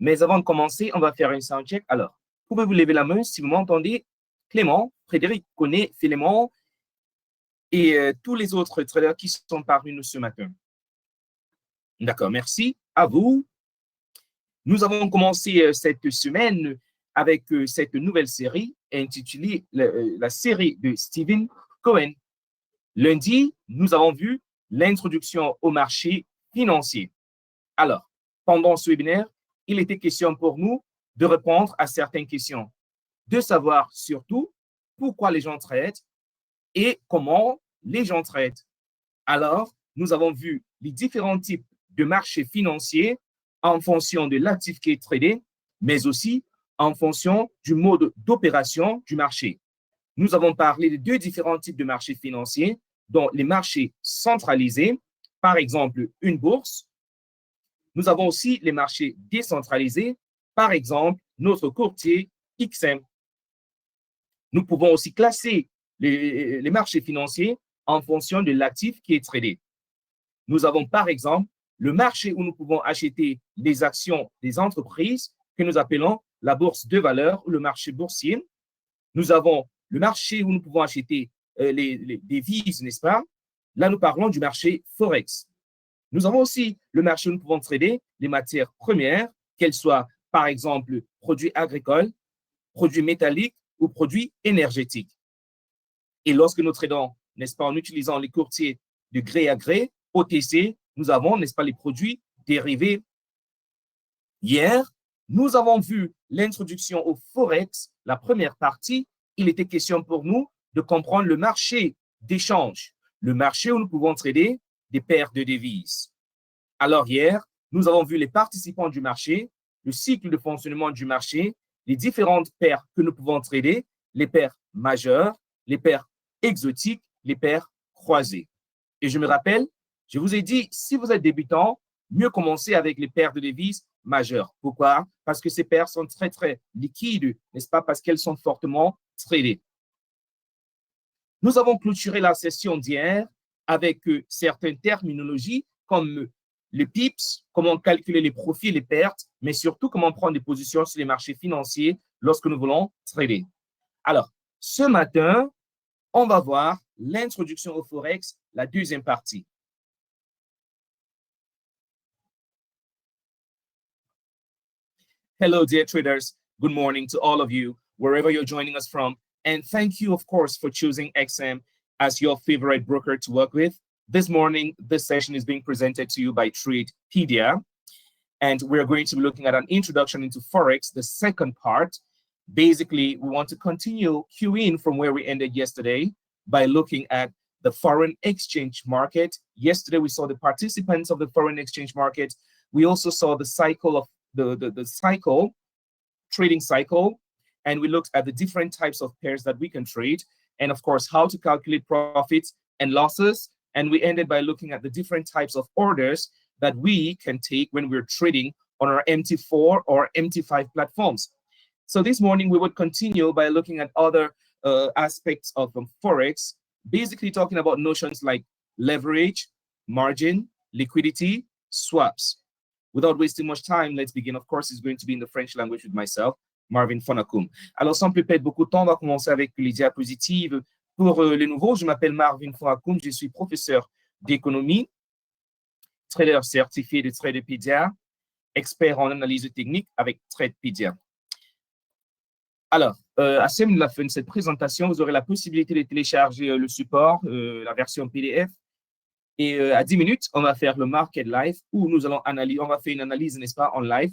Mais avant de commencer, on va faire un sound check. Alors, pouvez-vous lever la main si vous m'entendez? Clément, Frédéric, Koné, Philémon et tous les autres traders qui sont parmi nous ce matin. D'accord, merci à vous. Nous avons commencé cette semaine avec cette nouvelle série intitulée la série de Stephen Cohen. Lundi, nous avons vu l'introduction au marché financier. Alors, pendant ce webinaire, il était question pour nous de répondre à certaines questions, de savoir surtout pourquoi les gens traitent et comment les gens traitent. Alors, nous avons vu les différents types de marchés financiers en fonction de l'actif qui est tradé, mais aussi en fonction du mode d'opération du marché. Nous avons parlé de deux différents types de marchés financiers, dont les marchés centralisés, par exemple une bourse. Nous avons aussi les marchés décentralisés, par exemple notre courtier XM. Nous pouvons aussi classer les marchés financiers en fonction de l'actif qui est tradé. Nous avons par exemple le marché où nous pouvons acheter les actions des entreprises que nous appelons la bourse de valeur ou le marché boursier. Nous avons le marché où nous pouvons acheter les devises, n'est-ce pas? Là, nous parlons du marché Forex. Nous avons aussi le marché où nous pouvons trader les matières premières, qu'elles soient par exemple produits agricoles, produits métalliques ou produits énergétiques. Et lorsque nous tradons, n'est-ce pas, en utilisant les courtiers de gré à gré, OTC, nous avons, n'est-ce pas, les produits dérivés. Hier, nous avons vu l'introduction au Forex, la première partie. Il était question pour nous de comprendre le marché d'échange, le marché où nous pouvons trader des paires de devises. Alors hier, nous avons vu les participants du marché, le cycle de fonctionnement du marché, les différentes paires que nous pouvons trader, les paires majeures, les paires exotiques, les paires croisées. Et je me rappelle, je vous ai dit, si vous êtes débutant, mieux commencer avec les paires de devises majeures. Pourquoi? Parce que ces paires sont très, très liquides, n'est-ce pas? Parce qu'elles sont fortement tradées. Nous avons clôturé la session d'hier avec certaines terminologies comme les pips, comment calculer les profits et les pertes, mais surtout comment prendre des positions sur les marchés financiers lorsque nous voulons trader. Alors, ce matin, on va voir l'introduction au Forex, la deuxième partie. Hello, dear traders. Good morning to all of you, wherever you're joining us from. And thank you, of course, for choosing XM as your favorite broker to work with. This morning, this session is being presented to you by Tradepedia. And we're going to be looking at an introduction into Forex, the second part. Basically, we want to continue queuing from where we ended yesterday by looking at the foreign exchange market. Yesterday, we saw the participants of the foreign exchange market. We also saw the cycle of the cycle, trading cycle, and we looked at the different types of pairs that we can trade, and of course, how to calculate profits and losses. And we ended by looking at the different types of orders that we can take when we're trading on our MT4 or MT5 platforms. So this morning, we would continue by looking at other aspects of Forex, basically talking about notions like leverage, margin, liquidity, swaps. Without wasting much time, let's begin. Of course, it's going to be in the French language with myself, Marvin Fonakoum. Alors, sans plus perdre beaucoup de temps, on va commencer avec les diapositives. Pour les nouveaux, je m'appelle Marvin Fonakoum, je suis professeur d'économie, trader certifié de Tradepedia, expert en analyse technique avec Tradepedia. Alors, à la fin de cette présentation, vous aurez la possibilité de télécharger le support, la version PDF. Et à 10 minutes, on va faire le market live où nous allons analyser, on va faire une analyse, n'est-ce pas, en live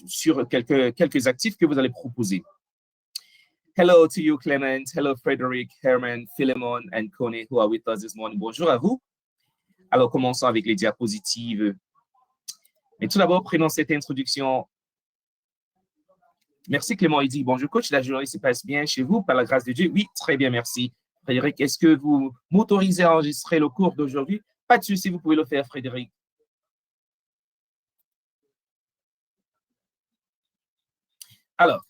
sur quelques actifs que vous allez proposer. Hello to you, Clement. Hello, Frederick, Herman, Philemon, and Kone, who are with us this morning. Bonjour à vous. Alors, commençons avec les diapositives. Mais tout d'abord, prenons cette introduction. Merci, Clément. Il dit, bonjour, coach. La journée se passe bien chez vous, par la grâce de Dieu. Oui, très bien, merci. Frédéric, est-ce que vous m'autorisez à enregistrer le cours d'aujourd'hui? Pas de souci, vous pouvez le faire, Frédéric. Alors,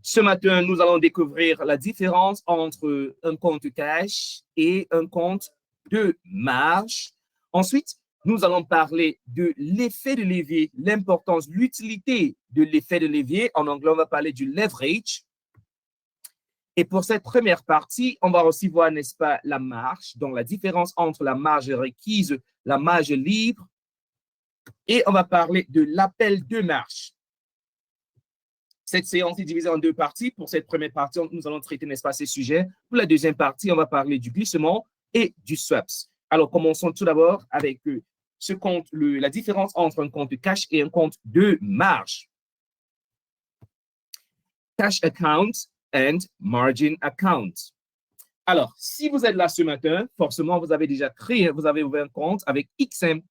Ce matin, nous allons découvrir la différence entre un compte cash et un compte de marge. Ensuite, nous allons parler de l'effet de levier, l'importance, l'utilité de l'effet de levier. En anglais, on va parler du leverage. Et pour cette première partie, on va aussi voir, n'est-ce pas, la marge, donc la différence entre la marge requise, la marge libre, et on va parler de l'appel de marge. Cette séance est divisée en deux parties. Pour cette première partie, nous allons traiter, n'est-ce pas, ces sujets. Pour la deuxième partie, on va parler du glissement et du swaps. Alors, commençons tout d'abord avec ce compte, la différence entre un compte cash et un compte de marge. Cash account and margin account. Alors, si vous êtes là ce matin, forcément, vous avez déjà créé, vous avez ouvert un compte avec XM.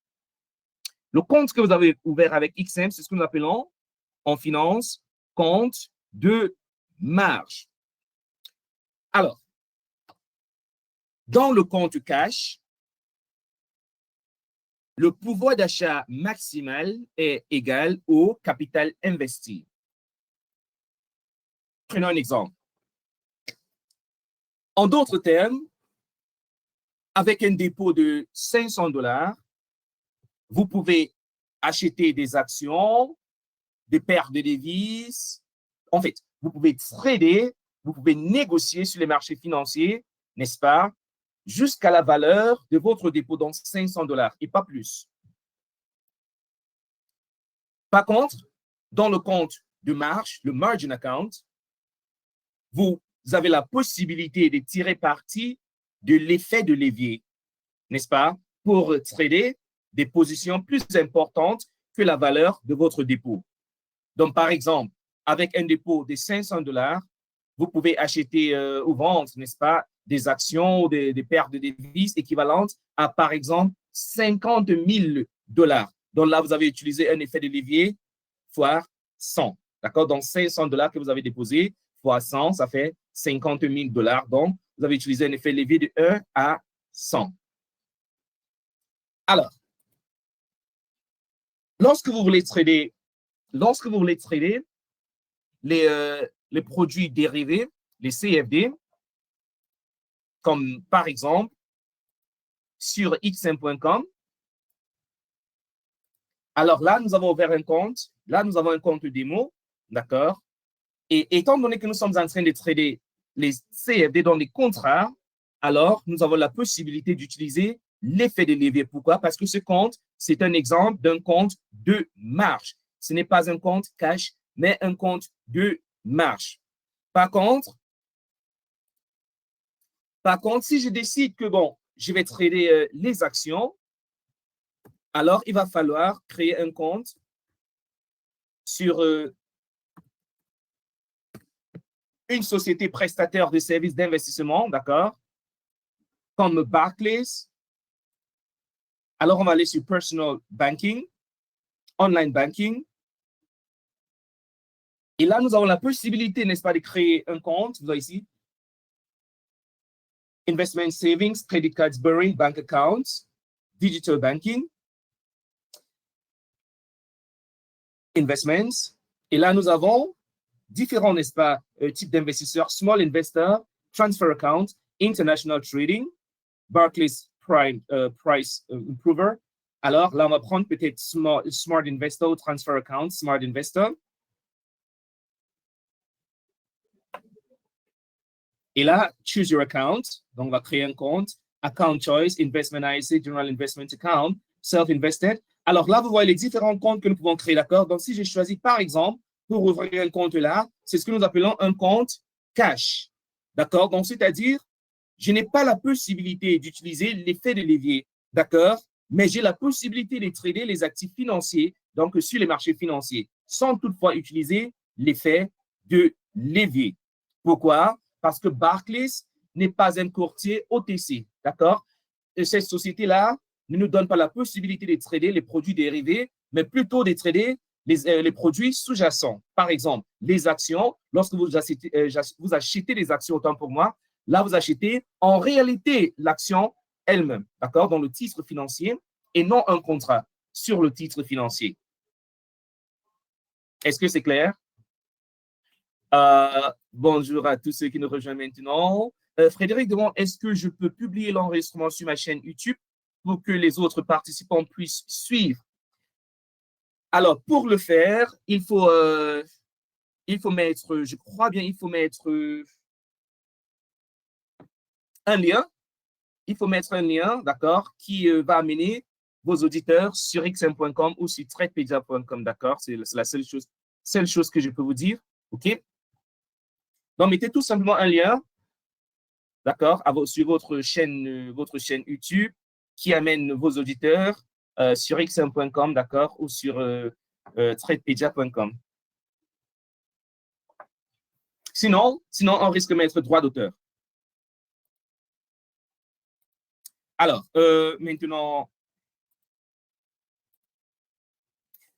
Le compte que vous avez ouvert avec XM, c'est ce que nous appelons en finance compte de marge. Alors, dans le compte cash, le pouvoir d'achat maximal est égal au capital investi. Prenons un exemple. En d'autres termes, avec un dépôt de 500 $, vous pouvez acheter des actions, des paires de devises. En fait, vous pouvez trader, vous pouvez négocier sur les marchés financiers, n'est-ce pas, jusqu'à la valeur de votre dépôt, donc 500 $ et pas plus. Par contre, dans le compte de marge, le margin account, vous avez la possibilité de tirer parti de l'effet de levier, n'est-ce pas, pour trader des positions plus importantes que la valeur de votre dépôt. Donc, par exemple, avec un dépôt de 500 $, vous pouvez acheter ou vendre, n'est-ce pas, des actions ou des paires de devises équivalentes à, par exemple, 50 000 $. Donc là, vous avez utilisé un effet de levier fois 100. D'accord? Donc, 500 $ que vous avez déposé fois 100, ça fait 50 000 $. Donc, vous avez utilisé un effet de levier de 1 à 100. Alors, lorsque vous voulez trader les produits dérivés, les CFD, comme par exemple sur xm.com, alors là, nous avons ouvert un compte. Là, nous avons un compte démo, d'accord? Et étant donné que nous sommes en train de trader les CFD dans les contrats, alors nous avons la possibilité d'utiliser l'effet de levier. Pourquoi? Parce que ce compte, c'est un exemple d'un compte de marge. Ce n'est pas un compte cash, mais un compte de marge. Par contre, si je décide que, bon, je vais trader les actions, alors il va falloir créer un compte sur une société prestataire de services d'investissement, d'accord, comme Barclays. Alors, on va aller sur Personal Banking, Online Banking. Et là, nous avons la possibilité, n'est-ce pas, de créer un compte. Vous voyez ici, Investment Savings, Credit Cards, Borrowing, Bank Accounts, Digital Banking, Investments. Et là, nous avons différents, n'est-ce pas, types d'investisseurs, Small Investor, Transfer Account, International Trading, Barclays Price Improver. Alors là, on va prendre peut-être Smart Investor ou Transfer Account, Smart Investor. Et là, Choose Your Account. Donc, on va créer un compte. Account Choice, Investment IC, General Investment Account, Self-Invested. Alors là, vous voyez les différents comptes que nous pouvons créer, d'accord? Donc, si j'ai choisi, par exemple, pour ouvrir un compte là, c'est ce que nous appelons un compte cash. D'accord? Donc, c'est-à-dire, je n'ai pas la possibilité d'utiliser l'effet de levier, d'accord? Mais j'ai la possibilité de trader les actifs financiers, donc sur les marchés financiers, sans toutefois utiliser l'effet de levier. Pourquoi? Parce que Barclays n'est pas un courtier OTC, d'accord? Et cette société-là ne nous donne pas la possibilité de trader les produits dérivés, mais plutôt de trader les produits sous-jacents. Par exemple, les actions, lorsque vous achetez des actions, autant pour moi, là, vous achetez en réalité l'action elle-même, d'accord, dans le titre financier et non un contrat sur le titre financier. Est-ce que c'est clair? Bonjour à tous ceux qui nous rejoignent maintenant. Frédéric demande, est-ce que je peux publier l'enregistrement sur ma chaîne YouTube pour que les autres participants puissent suivre? Alors, pour le faire, il faut mettre, je crois bien, il faut mettre un lien. Il faut mettre un lien, d'accord, qui va amener vos auditeurs sur xm.com ou sur tradepedia.com, d'accord? C'est la seule chose que je peux vous dire, OK? Donc, mettez tout simplement un lien, d'accord, sur votre chaîne YouTube qui amène vos auditeurs sur xm.com, d'accord, ou sur tradepedia.com. Sinon, on risque de mettre droit d'auteur. Alors, maintenant,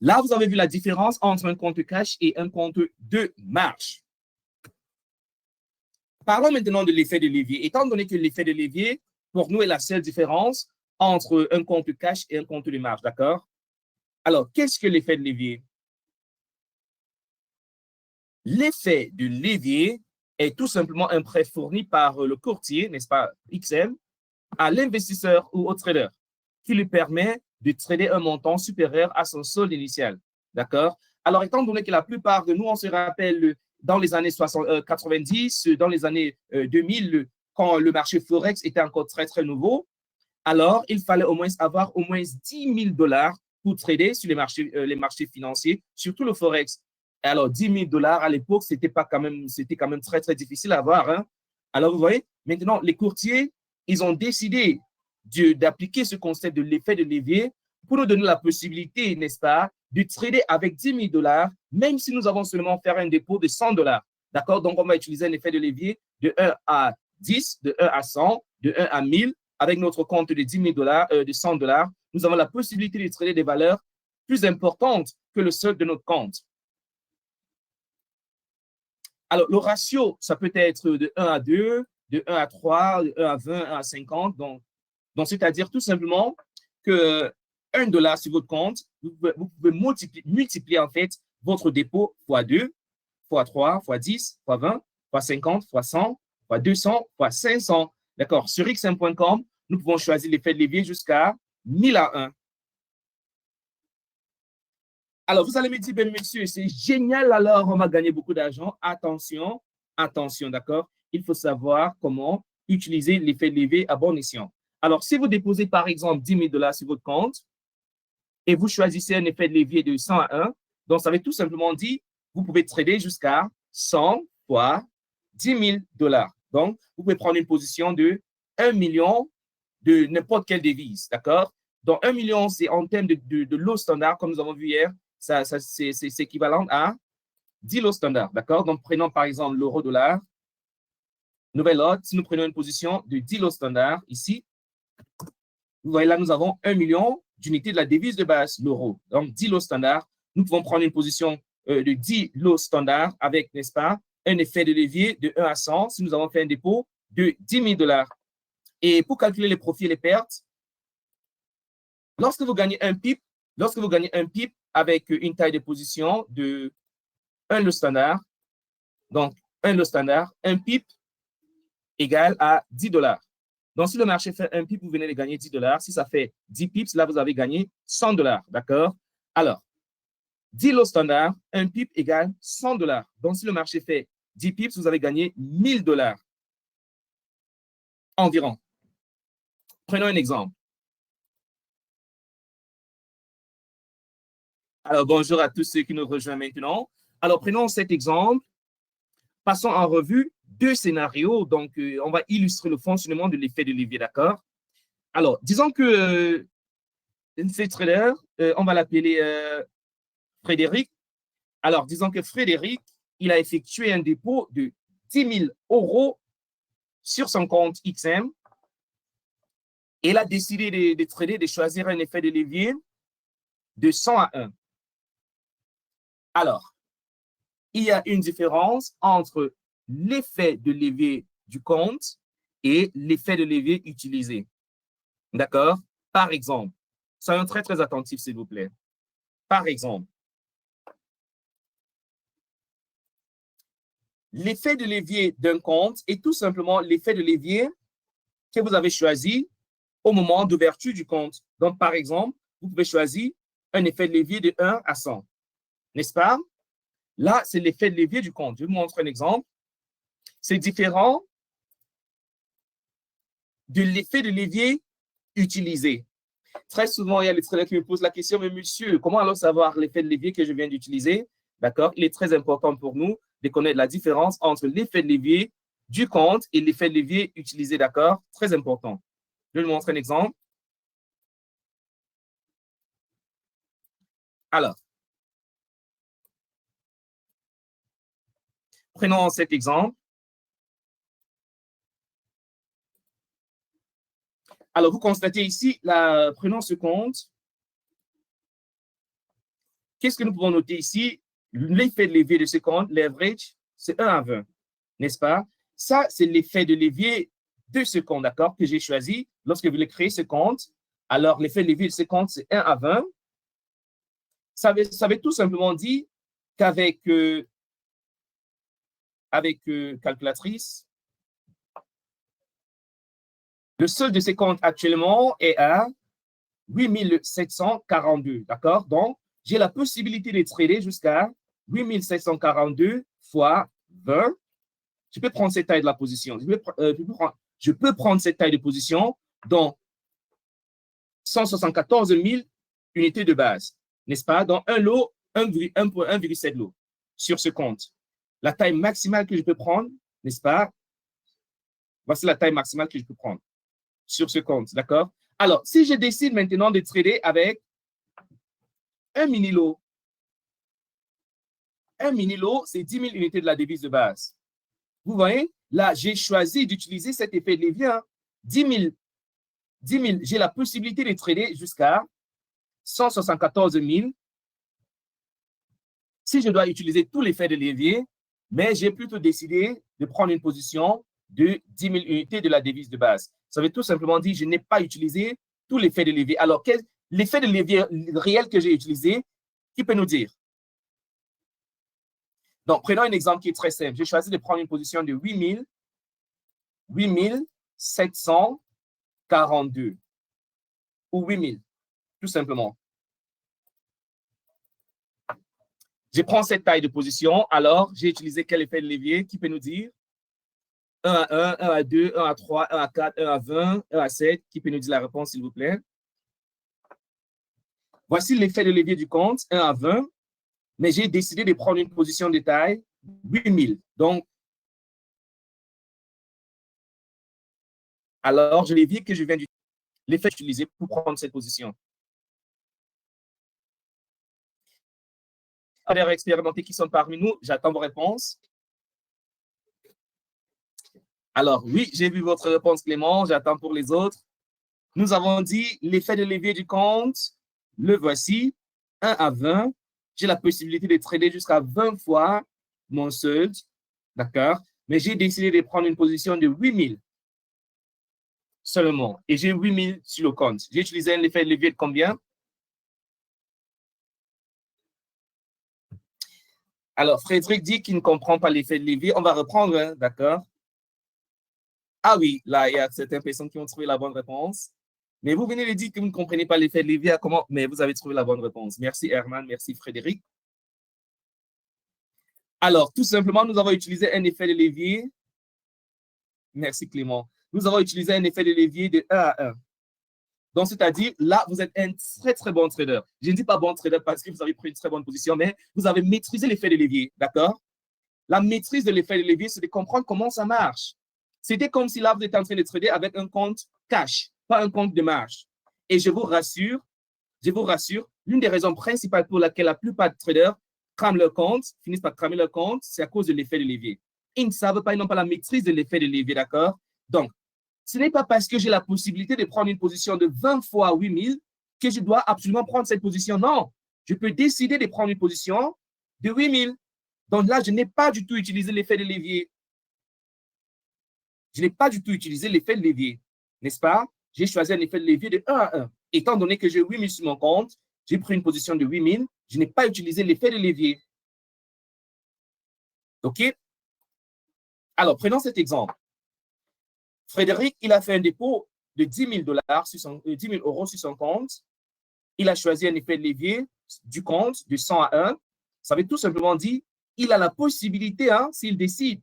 là, vous avez vu la différence entre un compte cash et un compte de marge. Parlons maintenant de l'effet de levier. Étant donné que l'effet de levier, pour nous, est la seule différence entre un compte cash et un compte de marge, d'accord? Alors, qu'est-ce que l'effet de levier? L'effet de levier est tout simplement un prêt fourni par le courtier, n'est-ce pas, XM, à l'investisseur ou au trader, qui lui permet de trader un montant supérieur à son solde initial. D'accord? Alors, étant donné que la plupart de nous, on se rappelle dans les années 90, dans les années 2000, quand le marché Forex était encore très, très nouveau, alors il fallait au moins avoir au moins 10 000 dollars pour trader sur les marchés financiers, surtout le Forex. Alors, 10 000 dollars à l'époque, c'était quand même très, très difficile à avoir. Hein? Alors, vous voyez, maintenant, les courtiers, ils ont décidé d'appliquer ce concept de l'effet de levier pour nous donner la possibilité, n'est-ce pas, de trader avec 10 000 dollars, même si nous avons seulement fait un dépôt de 100 dollars. D'accord? Donc, on va utiliser un effet de levier de 1 à 10, de 1 à 100, de 1 à 1000. Avec notre compte de 10 000 dollars, de 100 dollars, nous avons la possibilité de trader des valeurs plus importantes que le solde de notre compte. Alors, le ratio, ça peut être de 1 à 2, de 1 à 3, de 1 à 20, 1 à 50. Donc c'est-à-dire tout simplement que 1 dollar sur votre compte, vous pouvez multiplier en fait votre dépôt x 2, x 3, x 10, x 20, x 50, x 100, x 200, x 500. D'accord? Sur xm.com, nous pouvons choisir l'effet de levier jusqu'à 1000 à 1. Alors, vous allez me dire, ben, monsieur, c'est génial, alors on va gagner beaucoup d'argent. Attention, attention, d'accord? Il faut savoir comment utiliser l'effet de levier à bon escient. Alors, si vous déposez, par exemple, 10 000 dollars sur votre compte et vous choisissez un effet de levier de 100 à 1, donc ça veut tout simplement dire, vous pouvez trader jusqu'à 100 fois 10 000 dollars. Donc, vous pouvez prendre une position de 1 million de n'importe quelle devise, d'accord? Donc, 1 million, c'est en termes de lot standard, comme nous avons vu hier, c'est équivalent à 10 lots standards, d'accord? Donc, prenons par exemple l'euro-dollar. Nouvelle lot, si nous prenons une position de 10 lots standards ici, vous voyez là, nous avons 1 million d'unités de la devise de base, l'euro. Donc, 10 lots standards. Nous pouvons prendre une position de 10 lots standards avec, n'est-ce pas, un effet de levier de 1 à 100 si nous avons fait un dépôt de 10 000 dollars. Et pour calculer les profits et les pertes, lorsque vous gagnez un PIP avec une taille de position de 1 lot standard, donc 1 lot standard, un PIP égale à 10 dollars. Donc, si le marché fait un PIP, vous venez de gagner 10 dollars. Si ça fait 10 pips, là, vous avez gagné 100 dollars. D'accord? Alors, 10 lots standard, un PIP égale 100 dollars. Donc, si le marché fait 10 pips, vous avez gagné 1000 dollars environ. Prenons un exemple. Alors, bonjour à tous ceux qui nous rejoignent maintenant. Alors, prenons cet exemple. Passons en revue deux scénarios. Donc, on va illustrer le fonctionnement de l'effet de levier, d'accord? Alors, disons que ce trader, on va l'appeler Frédéric. Alors, disons que Frédéric, il a effectué un dépôt de 10 000 euros sur son compte XM et il a décidé de trader, de choisir un effet de levier de 100 à 1. Alors, il y a une différence entre l'effet de levier du compte et l'effet de levier utilisé. D'accord? Par exemple, soyons très, très attentifs, s'il vous plaît. Par exemple, L'effet de levier d'un compte est tout simplement l'effet de levier que vous avez choisi au moment d'ouverture du compte. Donc, par exemple, vous pouvez choisir un effet de levier de 1 à 100, n'est-ce pas? Là, c'est l'effet de levier du compte. Je vous montre un exemple. C'est différent de l'effet de levier utilisé. Très souvent, il y a les traders qui me posent la question, mais monsieur, comment alors savoir l'effet de levier que je viens d'utiliser? D'accord? Il est très important pour nous de connaître la différence entre l'effet de levier du compte et l'effet de levier utilisé, d'accord? Très important. Je vais vous montrer un exemple. Alors, prenons cet exemple. Alors, vous constatez ici, prenons ce compte. Qu'est-ce que nous pouvons noter ici? L'effet de levier de ce compte, l'average, c'est 1 à 20, n'est-ce pas? Ça, c'est l'effet de levier de ce compte, d'accord, que j'ai choisi lorsque vous voulez créer ce compte. Alors, l'effet de levier de ce compte, c'est 1 à 20. Ça veut tout simplement dire qu'avec calculatrice, le solde de ces comptes actuellement est à 8742, d'accord? Donc, j'ai la possibilité de trader jusqu'à 8742 fois 20. Je peux prendre cette taille de la position. Je peux prendre cette taille de position dans 174 000 unités de base, n'est-ce pas? Dans un lot, 1,7 lot sur ce compte. La taille maximale que je peux prendre, n'est-ce pas? Voici la taille maximale que je peux prendre sur ce compte, d'accord? Alors, si je décide maintenant de trader avec un mini-lot, c'est 10 000 unités de la devise de base. Vous voyez, là, j'ai choisi d'utiliser cet effet de levier. 10 000, j'ai la possibilité de trader jusqu'à 174 000 si je dois utiliser tout l'effet de levier, mais j'ai plutôt décidé de prendre une position de 10 000 unités de la devise de base. Ça veut tout simplement dire que je n'ai pas utilisé tout l'effet de levier. Alors, l'effet de levier réel que j'ai utilisé, qui peut nous dire? Donc, prenons un exemple qui est très simple. J'ai choisi de prendre une position de 8742 ou 8000, tout simplement. Je prends cette taille de position, alors j'ai utilisé quel effet de levier? Qui peut nous dire? 1 à 1, 1 à 2, 1 à 3, 1 à 4, 1 à 20, 1 à 7. Qui peut nous dire la réponse, s'il vous plaît? Voici l'effet de levier du compte, 1 à 20, mais j'ai décidé de prendre une position de taille 8000. Donc, alors, je levier que je viens d'utiliser, l'effet utilisé pour prendre cette position. Les expérimentés qui sont parmi nous, j'attends vos réponses. Alors, oui, j'ai vu votre réponse, Clément. J'attends pour les autres. Nous avons dit l'effet de levier du compte. Le voici, 1 à 20. J'ai la possibilité de trader jusqu'à 20 fois mon solde. D'accord? Mais j'ai décidé de prendre une position de 8000 seulement. Et j'ai 8000 sur le compte. J'ai utilisé un effet de levier de combien? Alors, Frédéric dit qu'il ne comprend pas l'effet de levier. On va reprendre, hein, d'accord? Ah oui, là, il y a certaines personnes qui ont trouvé la bonne réponse. Mais vous venez de dire que vous ne comprenez pas l'effet de levier. Comment? Mais vous avez trouvé la bonne réponse. Merci, Herman. Merci, Frédéric. Alors, tout simplement, nous avons utilisé un effet de levier. Merci, Clément. Nous avons utilisé un effet de levier de 1 à 1. Donc, c'est-à-dire, là, vous êtes un très, très bon trader. Je ne dis pas bon trader parce que vous avez pris une très bonne position, mais vous avez maîtrisé l'effet de levier, d'accord? La maîtrise de l'effet de levier, c'est de comprendre comment ça marche. C'était comme si là, vous êtes en train de trader avec un compte cash, pas un compte de marge. Et je vous rassure, l'une des raisons principales pour laquelle la plupart des traders crament leur compte, finissent par cramer leur compte, c'est à cause de l'effet de levier. Ils ne savent pas, ils n'ont pas la maîtrise de l'effet de levier, d'accord? Donc, ce n'est pas parce que j'ai la possibilité de prendre une position de 20 fois 8000 que je dois absolument prendre cette position. Non, je peux décider de prendre une position de 8000. Donc là, je n'ai pas du tout utilisé l'effet de levier. Je n'ai pas du tout utilisé l'effet de levier, n'est-ce pas? J'ai choisi un effet de levier de 1 à 1. Étant donné que j'ai 8000 sur mon compte, j'ai pris une position de 8000, je n'ai pas utilisé l'effet de levier. OK? Alors, prenons cet exemple. Frédéric, il a fait un dépôt de 10 000 euros sur son compte. Il a choisi un effet de levier du compte de 100 à 1. Ça veut tout simplement dire qu'il a la possibilité, s'il décide,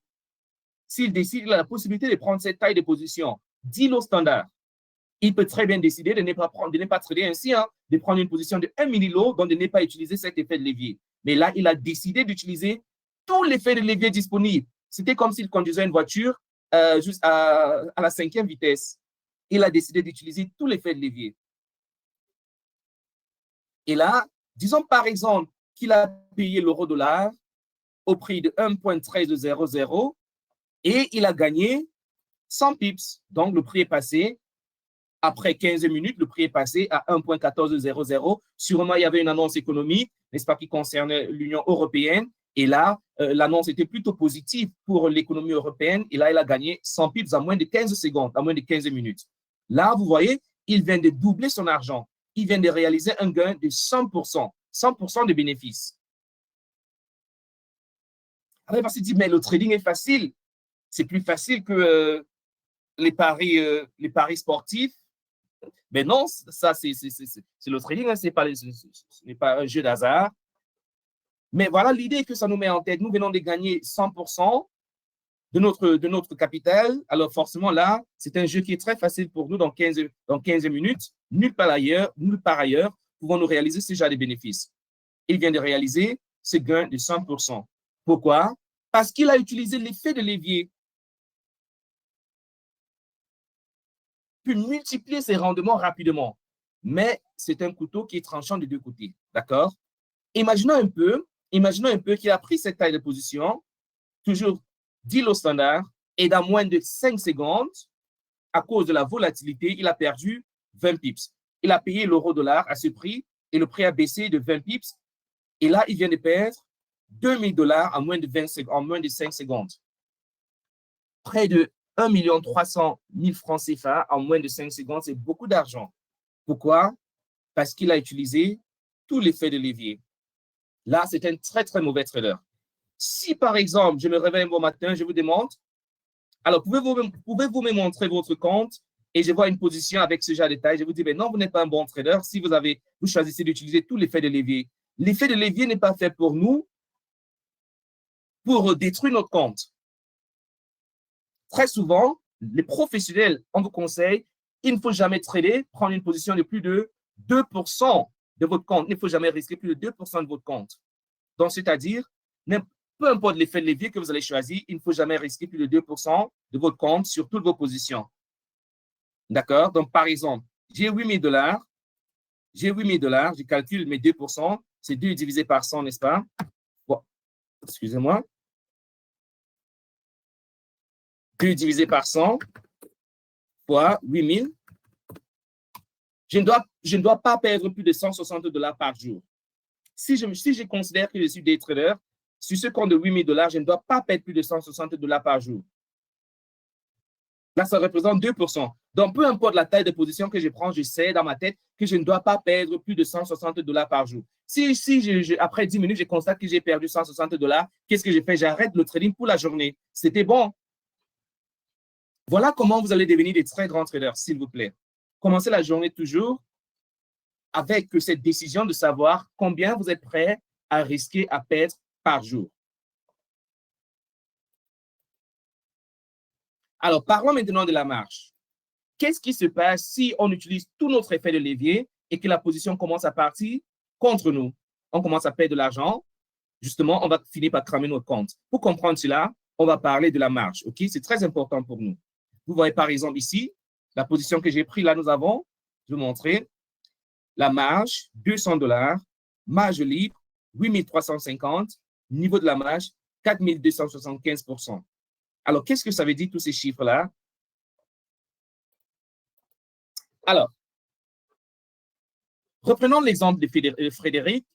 il a la possibilité de prendre cette taille de position, 10 lots standard. Il peut très bien décider de ne pas trader ainsi, de prendre une position de 1 millilot, donc de ne pas utiliser cet effet de levier. Mais là, il a décidé d'utiliser tous les effets de levier disponibles. C'était comme s'il conduisait une voiture juste à la 5e vitesse. Il a décidé d'utiliser tous les effets de levier. Et là, disons par exemple qu'il a payé l'euro-dollar au prix de 1,1300 et il a gagné 100 pips. Donc, le prix est passé. Après 15 minutes, le prix est passé à 1,1400. Sûrement, il y avait une annonce économique, n'est-ce pas, qui concernait l'Union européenne. Et là, l'annonce était plutôt positive pour l'économie européenne. Et là, il a gagné 100 pips à moins de 15 secondes, à moins de 15 minutes. Là, vous voyez, il vient de doubler son argent. Il vient de réaliser un gain de 100%, 100% de bénéfices. Alors, parce qu'il dit, mais le trading est facile. C'est plus facile que les paris sportifs. Mais non, ça, c'est le trading, ce n'est pas un jeu d'hasard. Mais voilà l'idée que ça nous met en tête. Nous venons de gagner 100% de notre capital. Alors forcément, là, c'est un jeu qui est très facile pour nous dans 15 minutes. Nulle part ailleurs, pouvons-nous réaliser ce genre de bénéfices. Il vient de réaliser ce gain de 100%. Pourquoi? Parce qu'il a utilisé l'effet de levier. Puis multiplier ses rendements rapidement. Mais c'est un couteau qui est tranchant de deux côtés. D'accord? Imaginons un peu qu'il a pris cette taille de position, toujours 10 lots standard, et dans moins de 5 secondes, à cause de la volatilité, il a perdu 20 pips. Il a payé l'euro-dollar à ce prix et le prix a baissé de 20 pips. Et là, il vient de perdre 2 000 $ en moins de 5 secondes. Près de 1 300 000 francs CFA en moins de 5 secondes, c'est beaucoup d'argent. Pourquoi? Parce qu'il a utilisé tout l'effet de levier. Là, c'est un très, très mauvais trader. Si, par exemple, je me réveille un bon matin, je vous demande, alors, pouvez-vous me montrer votre compte et je vois une position avec ce genre de détail, je vous dis, mais non, vous n'êtes pas un bon trader si vous choisissez d'utiliser tout l'effet de levier. L'effet de levier n'est pas fait pour nous pour détruire notre compte. Très souvent, les professionnels, on vous conseille, il ne faut jamais trader, prendre une position de plus de 2% de votre compte. Il ne faut jamais risquer plus de 2% de votre compte. Donc, c'est-à-dire, peu importe l'effet de levier que vous allez choisir, il ne faut jamais risquer plus de 2% de votre compte sur toutes vos positions. D'accord? Donc, par exemple, j'ai 8 000 $. J'ai 8 000 $, je calcule mes 2%, c'est 2 divisé par 100, n'est-ce pas? Bon, excusez-moi. 2 divisé par 100 fois 8 000. Je ne dois pas perdre plus de 160 $ par jour. Si je considère que je suis day trader, sur ce compte de 8 000 $, je ne dois pas perdre plus de 160 $ par jour. Là, ça représente 2%. Donc, peu importe la taille de position que je prends, je sais dans ma tête que je ne dois pas perdre plus de 160 $ par jour. Si après 10 minutes, je constate que j'ai perdu 160 $, qu'est-ce que je fais? J'arrête le trading pour la journée. C'était bon. Voilà comment vous allez devenir des très grands traders, s'il vous plaît. Commencez la journée toujours avec cette décision de savoir combien vous êtes prêt à risquer à perdre par jour. Alors, parlons maintenant de la marge. Qu'est-ce qui se passe si on utilise tout notre effet de levier et que la position commence à partir contre nous? On commence à perdre de l'argent. Justement, on va finir par cramer notre compte. Pour comprendre cela, on va parler de la marge. Okay? C'est très important pour nous. Vous voyez par exemple ici, la position que j'ai prise là, nous avons, je vais vous montrer, la marge, 200 $, marge libre, 8 350, niveau de la marge, 4 275%. Alors, qu'est-ce que ça veut dire tous ces chiffres-là? Alors, reprenons l'exemple de Frédéric.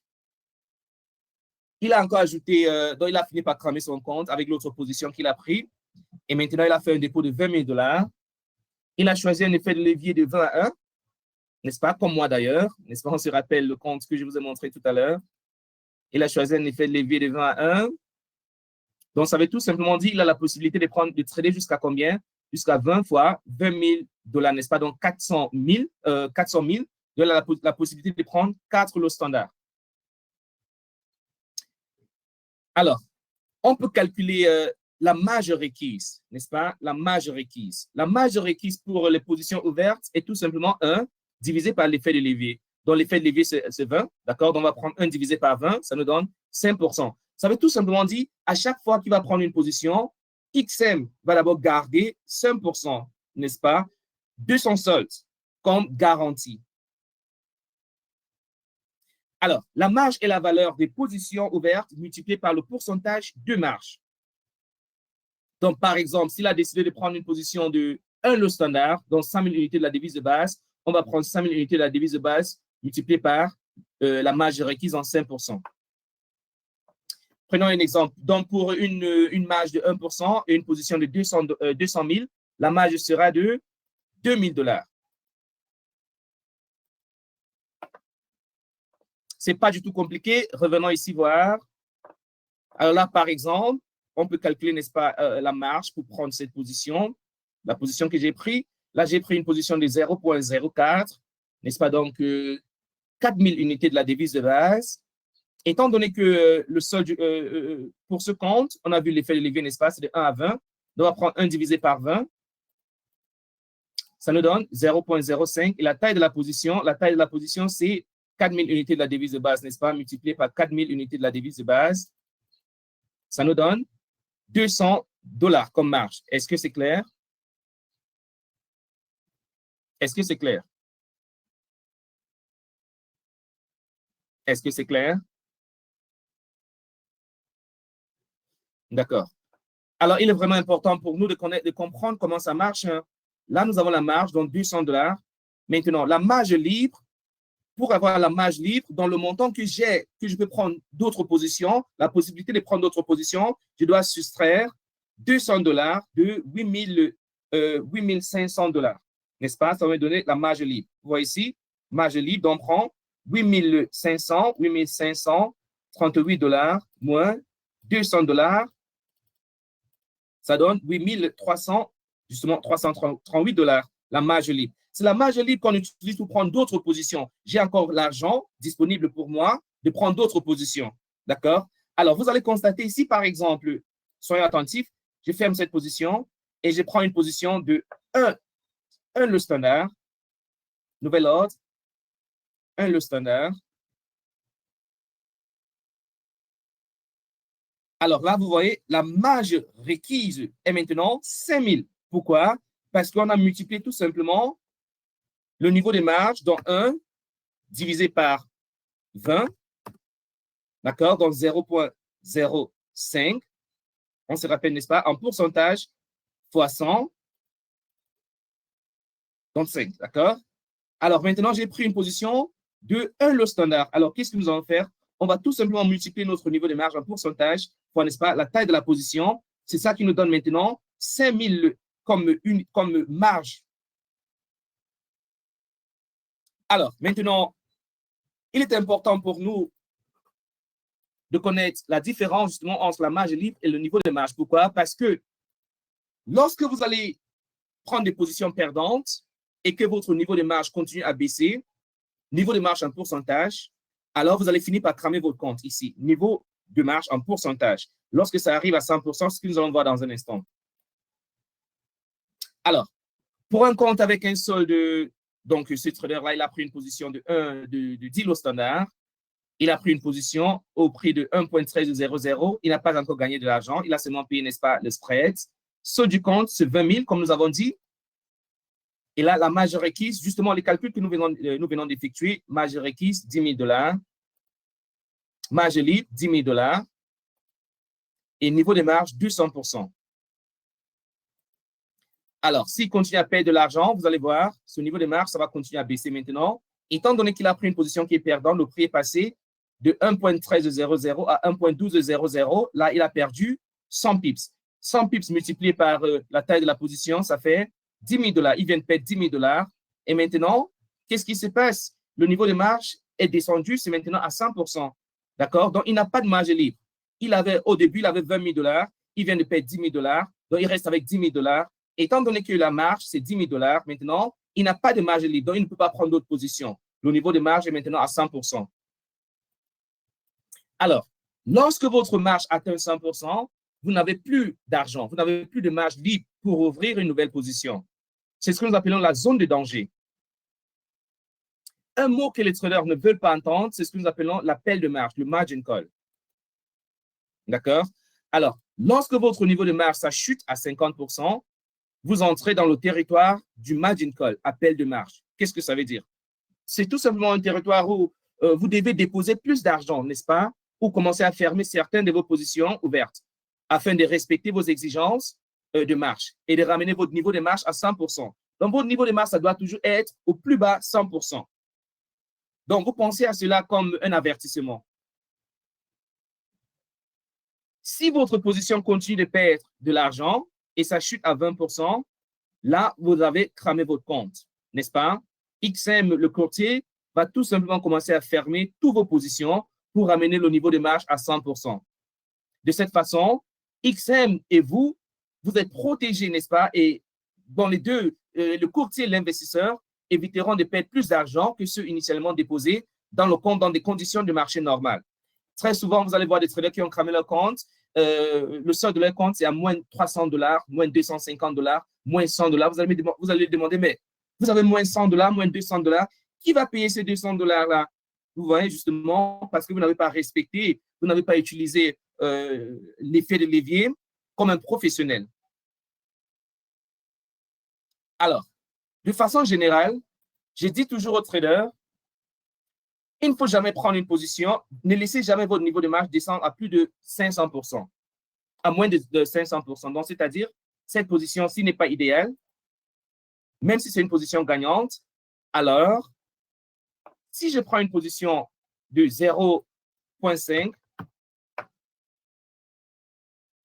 Il a encore ajouté, donc il a fini par cramer son compte avec l'autre position qu'il a pris. Et maintenant, il a fait un dépôt de 20 000 $. Il a choisi un effet de levier de 20 à 1, n'est-ce pas? Comme moi d'ailleurs, n'est-ce pas? On se rappelle le compte que je vous ai montré tout à l'heure. Il a choisi un effet de levier de 20 à 1. Donc, ça veut tout simplement dire qu'il a la possibilité de trader jusqu'à combien? Jusqu'à 20 fois 20 000 $, n'est-ce pas? Donc, 400 000, il a la possibilité de prendre 4 lots standards. Alors, on peut calculer la marge requise, n'est-ce pas? La marge requise. La marge requise pour les positions ouvertes est tout simplement 1 divisé par l'effet de levier. Donc, l'effet de levier, c'est 20, d'accord? Donc, on va prendre 1 divisé par 20, ça nous donne 5%. Ça veut tout simplement dire, à chaque fois qu'il va prendre une position, XM va d'abord garder 5%, n'est-ce pas, de son solde comme garantie. Alors, la marge est la valeur des positions ouvertes multipliée par le pourcentage de marge. Donc, par exemple, s'il a décidé de prendre une position de 1 lot standard, donc 100 000 unités de la devise de base, on va prendre 100 000 unités de la devise de base multipliée par la marge requise en 5%. Prenons un exemple. Donc, pour une marge de 1% et une position de 200 000, la marge sera de 2 000 $. Ce n'est pas du tout compliqué. Revenons ici voir. Alors là, par exemple, on peut calculer, n'est-ce pas, la marge pour prendre cette position. La position que j'ai prise. Là, j'ai pris une position de 0,04, n'est-ce pas, donc 4 000 unités de la devise de base. Étant donné que le solde pour ce compte, on a vu l'effet de levier, n'est-ce pas, c'est de 1 à 20. Donc, on va prendre 1 divisé par 20. Ça nous donne 0,05. Et la taille de la position, c'est 4 000 unités de la devise de base, n'est-ce pas, multiplié par 4 000 unités de la devise de base. Ça nous donne 200 $ comme marge. Est-ce que c'est clair? Est-ce que c'est clair? Est-ce que c'est clair? D'accord. Alors, il est vraiment important pour nous de comprendre comment ça marche. Là, nous avons la marge, donc 200 $. Maintenant, la marge libre, pour avoir la marge libre, dans le montant que j'ai, que je peux prendre d'autres positions, la possibilité de prendre d'autres positions, je dois soustraire 200 $ de 8 500 $. N'est-ce pas? Ça va me donner la marge libre. Vous voyez ici, marge libre, donc on prend 8 538 $ moins 200 $. Ça donne 8 300, justement 338 $, la marge libre. C'est la marge libre qu'on utilise pour prendre d'autres positions. J'ai encore l'argent disponible pour moi de prendre d'autres positions. D'accord? Alors, vous allez constater ici, par exemple, soyez attentifs, je ferme cette position et je prends une position de 1 lot standard, nouvel ordre, 1 lot standard. Alors là, vous voyez, la marge requise est maintenant 5 000. Pourquoi? Parce qu'on a multiplié tout simplement le niveau de marge dans 1 divisé par 20, d'accord, donc 0,05. On se rappelle, n'est-ce pas, en pourcentage fois 100, donc 5, d'accord? Alors maintenant, j'ai pris une position de 1 lot standard. Alors, qu'est-ce que nous allons faire? On va tout simplement multiplier notre niveau de marge en pourcentage fois, n'est-ce pas, la taille de la position. C'est ça qui nous donne maintenant 5 000 comme marge. Alors, maintenant, il est important pour nous de connaître la différence justement entre la marge libre et le niveau de marge. Pourquoi? Parce que lorsque vous allez prendre des positions perdantes et que votre niveau de marge continue à baisser, niveau de marge en pourcentage, alors vous allez finir par cramer votre compte ici, niveau de marge en pourcentage. Lorsque ça arrive à 100%, ce que nous allons voir dans un instant. Alors, pour un compte avec un solde, donc ce trader-là, il a pris une position de 10 lots standard. Il a pris une position au prix de 1,1300. Il n'a pas encore gagné de l'argent. Il a seulement payé, n'est-ce pas, le spread. Solde du compte, c'est 20 000, comme nous avons dit. Et là, la marge requise, justement, les calculs que nous venons d'effectuer, marge requise, 10 000 $. Marge libre, 10 000 $. Et niveau de marge, 200%. Alors, s'il continue à payer de l'argent, vous allez voir, ce niveau de marge, ça va continuer à baisser maintenant. Étant donné qu'il a pris une position qui est perdante, le prix est passé de 1,1300 à 1,1200. Là, il a perdu 100 pips. 100 pips multiplié par la taille de la position, ça fait 10 000 $. Il vient de perdre 10 000 $. Et maintenant, qu'est-ce qui se passe? Le niveau de marge est descendu, c'est maintenant à 100%. D'accord? Donc, il n'a pas de marge libre. Au début, il avait 20 000 $. il vient de perdre 10 000 $, donc il reste avec 10 000 $. Étant donné que la marge, c'est 10 000 $, maintenant, il n'a pas de marge libre, donc il ne peut pas prendre d'autres positions. Le niveau de marge est maintenant à 100%. Alors, lorsque votre marge atteint 100%, vous n'avez plus d'argent, vous n'avez plus de marge libre pour ouvrir une nouvelle position. C'est ce que nous appelons la zone de danger. Un mot que les traders ne veulent pas entendre, c'est ce que nous appelons l'appel de marge, le margin call. D'accord? Alors, lorsque votre niveau de marge ça chute à 50%, vous entrez dans le territoire du margin call, appel de marge. Qu'est-ce que ça veut dire? C'est tout simplement un territoire où vous devez déposer plus d'argent, n'est-ce pas? Ou commencer à fermer certaines de vos positions ouvertes afin de respecter vos exigences de marge et de ramener votre niveau de marge à 100%. Donc, votre niveau de marge, ça doit toujours être au plus bas 100%. Donc, vous pensez à cela comme un avertissement. Si votre position continue de perdre de l'argent et ça chute à 20%, là, vous avez cramé votre compte, n'est-ce pas? XM, le courtier, va tout simplement commencer à fermer toutes vos positions pour ramener le niveau de marge à 100%. De cette façon, XM et vous, vous êtes protégés, n'est-ce pas? Et dans les deux, le courtier et l'investisseur éviteront de perdre plus d'argent que ceux initialement déposés dans le compte dans des conditions de marché normales. Très souvent, vous allez voir des traders qui ont cramé leur compte. Le seuil de leur compte, c'est à moins $300, moins $250, moins $100. Vous allez demander, mais vous avez moins $100, moins $200. Qui va payer ces $200-là? Vous voyez, justement, parce que vous n'avez pas respecté, vous n'avez pas utilisé l'effet de levier comme un professionnel. Alors, de façon générale, je dis toujours aux traders, il ne faut jamais prendre une position, ne laissez jamais votre niveau de marge descendre à plus de 500%, à moins de 500%. Donc, c'est-à-dire, cette position-ci n'est pas idéale, même si c'est une position gagnante. Alors, si je prends une position de 0,5,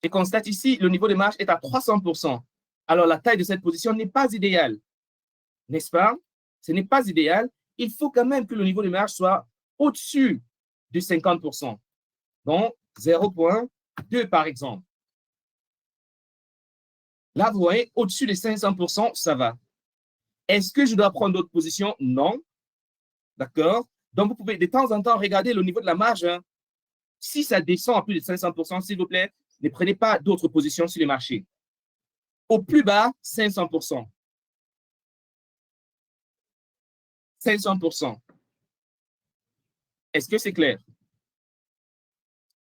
je constate ici, le niveau de marge est à 300%. Alors, la taille de cette position n'est pas idéale, n'est-ce pas? Ce n'est pas idéal. Il faut quand même que le niveau de marge soit au-dessus de 50%. Donc, 0,2 par exemple. Là, vous voyez, au-dessus de 500%, ça va. Est-ce que je dois prendre d'autres positions? Non. D'accord? Donc, vous pouvez de temps en temps regarder le niveau de la marge. Hein. Si ça descend à plus de 500%, s'il vous plaît, ne prenez pas d'autres positions sur le marché. Au plus bas, 500%. 500%. Est-ce que c'est clair?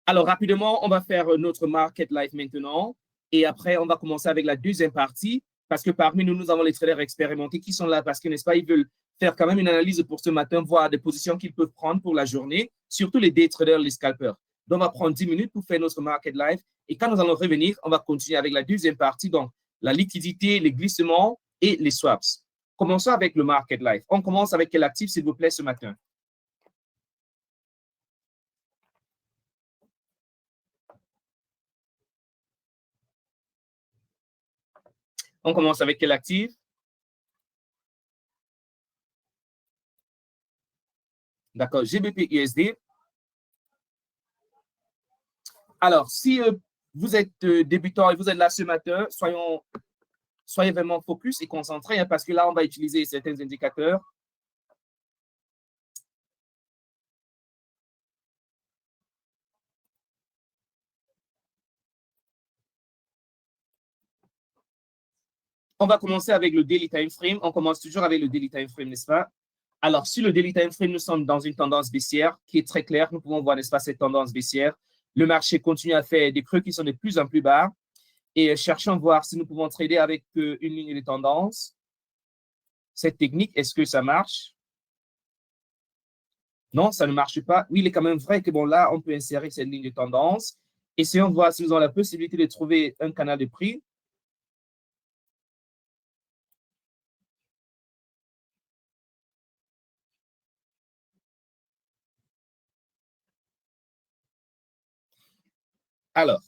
Alors, rapidement, on va faire notre market live maintenant. Et après, on va commencer avec la deuxième partie. Parce que parmi nous, nous avons les traders expérimentés qui sont là parce que, n'est-ce pas, ils veulent faire quand même une analyse pour ce matin, voir des positions qu'ils peuvent prendre pour la journée, surtout les day traders, les scalpers. Donc, on va prendre 10 minutes pour faire notre market live. Et quand nous allons revenir, on va continuer avec la deuxième partie, donc la liquidité, les glissements et les swaps. Commençons avec le market live. On commence avec quel actif, s'il vous plaît, ce matin? On commence avec quel actif? D'accord, GBP USD. Alors, si vous êtes débutant et vous êtes là ce matin, soyez vraiment focus et concentrés hein, parce que là, on va utiliser certains indicateurs. On va commencer avec le daily time frame. On commence toujours avec le daily time frame, n'est-ce pas? Alors, sur le daily time frame, nous sommes dans une tendance baissière qui est très claire. Nous pouvons voir, n'est-ce pas, cette tendance baissière. Le marché continue à faire des creux qui sont de plus en plus bas. Et cherchons à voir si nous pouvons trader avec une ligne de tendance. Cette technique, est-ce que ça marche? Non, ça ne marche pas. Oui, il est quand même vrai que bon, là, on peut insérer cette ligne de tendance. Essayons de voir si nous avons la possibilité de trouver un canal de prix. Alors,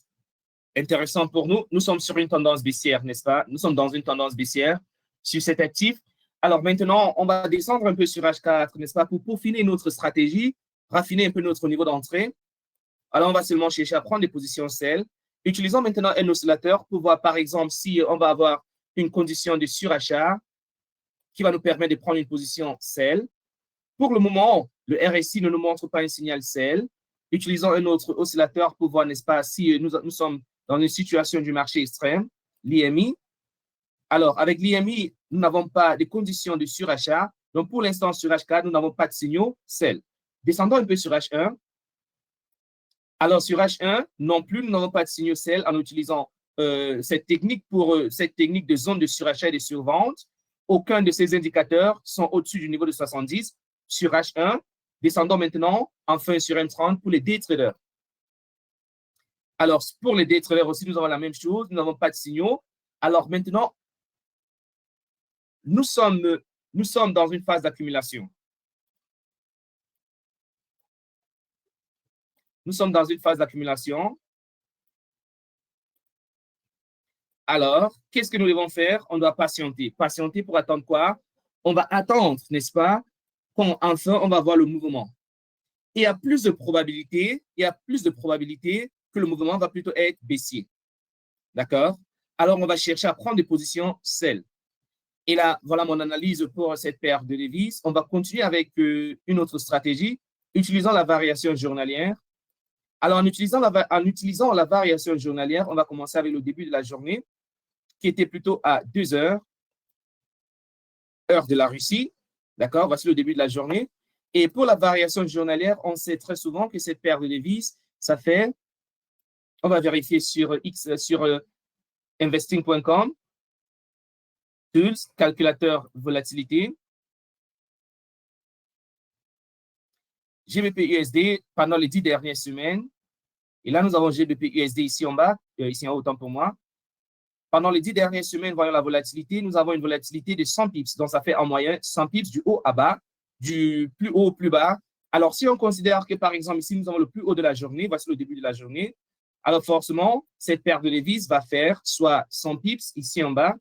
intéressant pour nous, nous sommes sur une tendance baissière, n'est-ce pas? Nous sommes dans une tendance baissière sur cet actif. Alors maintenant, on va descendre un peu sur H4, n'est-ce pas, pour peaufiner notre stratégie, raffiner un peu notre niveau d'entrée. Alors, on va seulement chercher à prendre des positions sell Utilisons maintenant un oscillateur pour voir, par exemple, si on va avoir une condition de surachat qui va nous permettre de prendre une position sell. Pour le moment, le RSI ne nous montre pas un signal sell. Utilisons un autre oscillateur pour voir, n'est-ce pas, si nous sommes dans une situation du marché extrême, l'IMI. Alors, avec l'IMI, nous n'avons pas de conditions de surachat. Donc, pour l'instant, sur H4, nous n'avons pas de signaux sell. Descendons un peu sur H1. Alors, sur H1, non plus, nous n'avons pas de signaux sell en utilisant cette technique de zone de surachat et de survente. Aucun de ces indicateurs sont au-dessus du niveau de 70 sur H1. Descendons maintenant, enfin, sur M30 pour les day traders. Alors, pour les day traders aussi, nous avons la même chose. Nous n'avons pas de signaux. Alors, maintenant, nous sommes dans une phase d'accumulation. Nous sommes dans une phase d'accumulation. Alors, qu'est-ce que nous devons faire? On doit patienter. Patienter pour attendre quoi? On va attendre, n'est-ce pas? Enfin, on va voir le mouvement. Il y a plus de probabilité que le mouvement va plutôt être baissier. D'accord? Alors, on va chercher à prendre des positions sell. Et là, voilà mon analyse pour cette paire de devises. On va continuer avec une autre stratégie, utilisant la variation journalière. Alors, en utilisant la variation journalière, on va commencer avec le début de la journée, qui était plutôt à 2 heures, heure de la Russie. D'accord? Voici le début de la journée. Et pour la variation journalière, on sait très souvent que cette paire de devises, ça fait, on va vérifier sur investing.com, tools, calculateur volatilité, GBP USD pendant les 10 dernières semaines. Et là, nous avons GBP USD ici en bas, ici en haut, autant pour moi. Pendant les 10 dernières semaines, voyons la volatilité, nous avons une volatilité de 100 pips. Donc, ça fait en moyenne 100 pips du haut à bas, du plus haut au plus bas. Alors, si on considère que, par exemple, ici, nous avons le plus haut de la journée, voici le début de la journée, alors forcément, cette paire de devises va faire soit 100 pips ici en bas.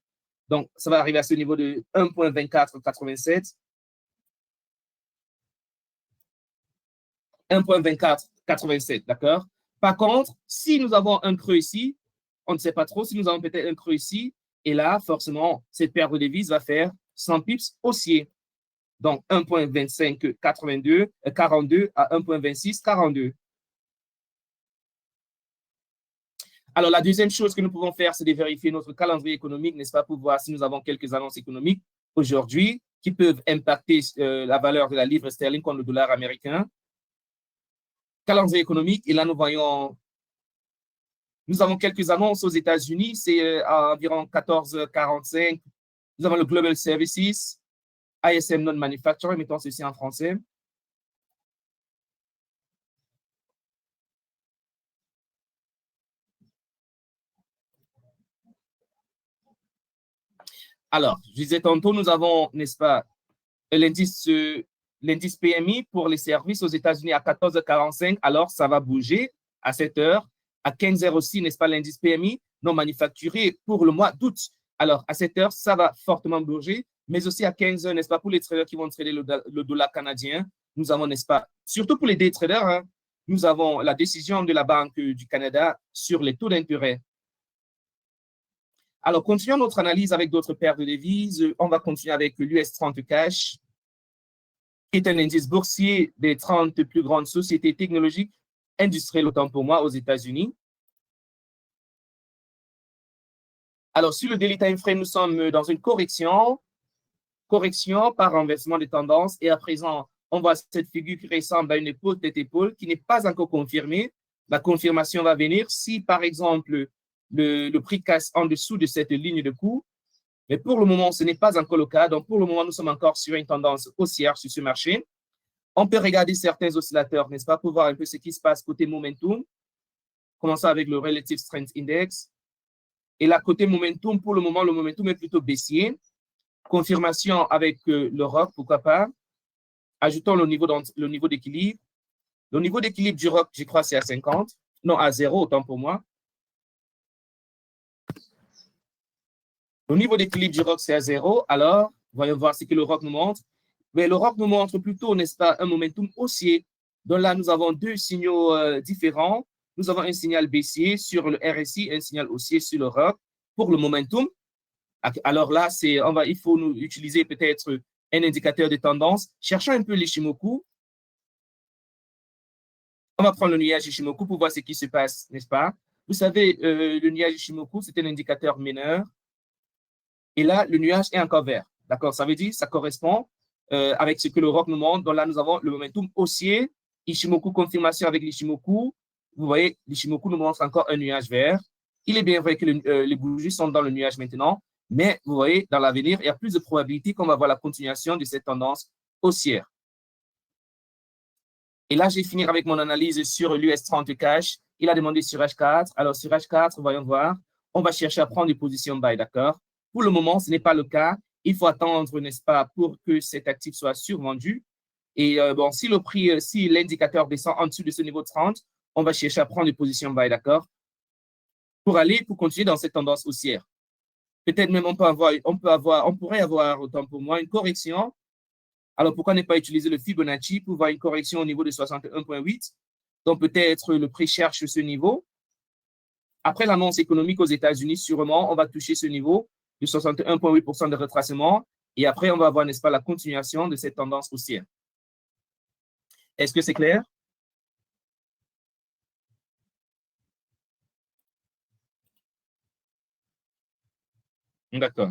Donc, ça va arriver à ce niveau de 1.2487. 1.2487, d'accord? Par contre, si nous avons un creux ici, on ne sait pas trop si nous avons peut-être un creux ici, et là, forcément, cette paire de devises va faire 100 pips haussier. Donc, 1.2542, 42 à 1.2642. Alors, la deuxième chose que nous pouvons faire, c'est de vérifier notre calendrier économique, n'est-ce pas, pour voir si nous avons quelques annonces économiques aujourd'hui qui peuvent impacter la valeur de la livre sterling contre le dollar américain. Calendrier économique, et là, nous avons quelques annonces aux États-Unis, c'est à environ 14h45. Nous avons le Global Services, ISM Non-Manufacturing, mettons ceci en français. Alors, je disais tantôt, nous avons, n'est-ce pas, l'indice PMI pour les services aux États-Unis à 14h45. Alors, ça va bouger à 7 heures. À 15h aussi, n'est-ce pas, l'indice PMI non manufacturé pour le mois d'août. Alors, à 7 heures, ça va fortement bouger, mais aussi à 15 heures, n'est-ce pas, pour les traders qui vont trader le dollar canadien, nous avons, n'est-ce pas, surtout pour les day traders, hein, nous avons la décision de la Banque du Canada sur les taux d'intérêt. Alors, continuons notre analyse avec d'autres paires de devises. On va continuer avec l'US 30 Cash, qui est un indice boursier des 30 plus grandes sociétés technologiques industrielles, autant pour moi, aux États-Unis. Alors, sur le daily time frame, nous sommes dans une correction par renversement de tendance. Et à présent, on voit cette figure qui ressemble à une épaule tête-épaule qui n'est pas encore confirmée. La confirmation va venir si, par exemple, le prix casse en dessous de cette ligne de cours. Mais pour le moment, ce n'est pas encore le cas. Donc, pour le moment, nous sommes encore sur une tendance haussière sur ce marché. On peut regarder certains oscillateurs, n'est-ce pas, pour voir un peu ce qui se passe côté momentum. Commençons avec le Relative Strength Index. Et là, côté momentum, pour le moment, le momentum est plutôt baissier. Confirmation avec le ROC, pourquoi pas. Ajoutons le niveau d'équilibre. Le niveau d'équilibre du ROC, je crois, c'est à 50. Non, à 0, autant pour moi. Le niveau d'équilibre du ROC, c'est à 0. Alors, voyons voir ce que le ROC nous montre. Mais le ROC nous montre plutôt, n'est-ce pas, un momentum haussier. Donc là, nous avons deux signaux différents. nous avons un signal baissier sur le RSI, un signal haussier sur l'Europe pour le momentum. Alors là, il faut nous utiliser peut-être un indicateur de tendance. Cherchons un peu l'Ishimoku. On va prendre le nuage Ishimoku pour voir ce qui se passe, n'est-ce pas? Vous savez, le nuage Ishimoku, c'est un indicateur mineur. Et là, le nuage est encore vert. D'accord? Ça veut dire ça correspond avec ce que le roc nous montre. Donc là, nous avons le momentum haussier. Ishimoku, confirmation avec l'Ishimoku. Vous voyez, l'Ishimoku nous montre encore un nuage vert. Il est bien vrai que les bougies sont dans le nuage maintenant, mais vous voyez, dans l'avenir, il y a plus de probabilité qu'on va voir la continuation de cette tendance haussière. Et là, je vais finir avec mon analyse sur l'US 30 cash. Il a demandé sur H4. Alors, sur H4, voyons voir. On va chercher à prendre des positions buy, d'accord? Pour le moment, ce n'est pas le cas. Il faut attendre, n'est-ce pas, pour que cet actif soit survendu. Et bon, si le prix, si l'indicateur descend en dessous de ce niveau 30, on va chercher à prendre des positions buy, d'accord? Pour continuer dans cette tendance haussière. Peut-être même on pourrait avoir, autant pour moi, une correction. Alors, pourquoi ne pas utiliser le Fibonacci pour voir une correction au niveau de 61,8? Donc, peut-être le prix cherche ce niveau. Après l'annonce économique aux États-Unis, sûrement, on va toucher ce niveau de 61,8% de retracement. Et après, on va avoir, n'est-ce pas, la continuation de cette tendance haussière. Est-ce que c'est clair? D'accord.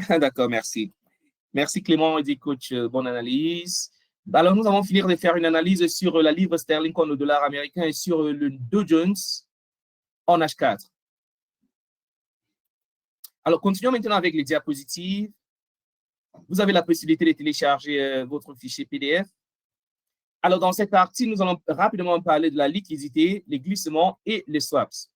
D'accord, merci. Merci Clément et dit coach, bonne analyse. Alors, nous allons finir de faire une analyse sur la livre sterling contre le dollar américain et sur le Dow Jones en H4. Alors, continuons maintenant avec les diapositives. Vous avez la possibilité de télécharger votre fichier PDF. Alors, dans cette partie, nous allons rapidement parler de la liquidité, les glissements et les swaps.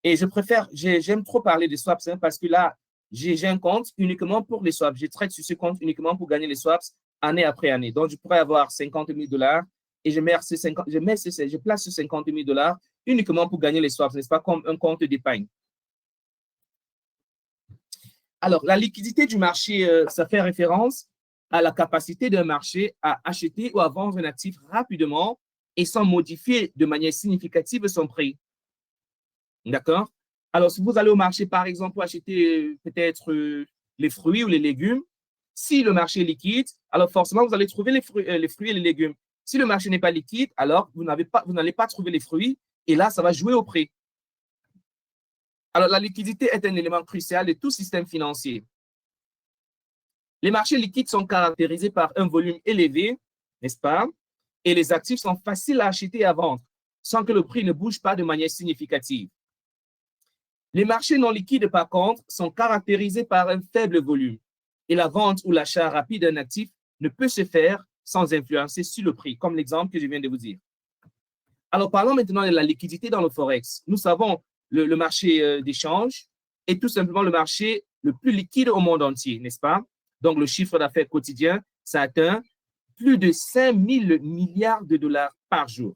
Et j'aime trop parler des swaps parce que là, j'ai un compte uniquement pour les swaps. Je traite sur ce compte uniquement pour gagner les swaps année après année. Donc, je pourrais avoir 50 000 $ et je place ce 50 000 $ uniquement pour gagner les swaps, n'est-ce pas, comme un compte d'épargne. Alors, la liquidité du marché, ça fait référence à la capacité d'un marché à acheter ou à vendre un actif rapidement et sans modifier de manière significative son prix. D'accord? Alors, si vous allez au marché, par exemple, pour acheter peut-être les fruits ou les légumes, si le marché est liquide, alors forcément, vous allez trouver les fruits et les légumes. Si le marché n'est pas liquide, alors vous n'allez pas trouver les fruits et là, ça va jouer au prix. Alors, la liquidité est un élément crucial de tout système financier. Les marchés liquides sont caractérisés par un volume élevé, n'est-ce pas? Et les actifs sont faciles à acheter et à vendre sans que le prix ne bouge pas de manière significative. Les marchés non liquides, par contre, sont caractérisés par un faible volume et la vente ou l'achat rapide d'un actif ne peut se faire sans influencer sur le prix, comme l'exemple que je viens de vous dire. Alors, parlons maintenant de la liquidité dans le Forex. Nous savons le marché d'échange est tout simplement le marché le plus liquide au monde entier, n'est-ce pas? Donc, le chiffre d'affaires quotidien, ça atteint plus de 5 000 milliards de $ par jour.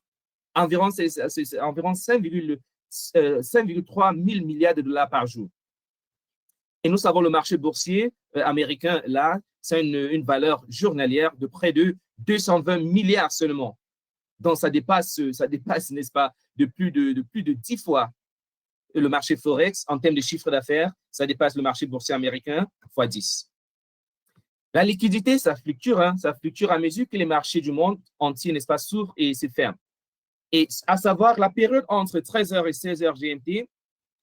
Environ 5,3 000 milliards de $ par jour. Et nous savons le marché boursier américain, là, c'est une valeur journalière de près de 220 milliards seulement. Donc, ça dépasse, n'est-ce pas, de plus de 10 fois le marché Forex en termes de chiffre d'affaires. Ça dépasse le marché boursier américain x 10. La liquidité, ça fluctue à mesure que les marchés du monde entier, n'est-ce pas, s'ouvrent et se ferment. Et à savoir, la période entre 13h et 16h GMT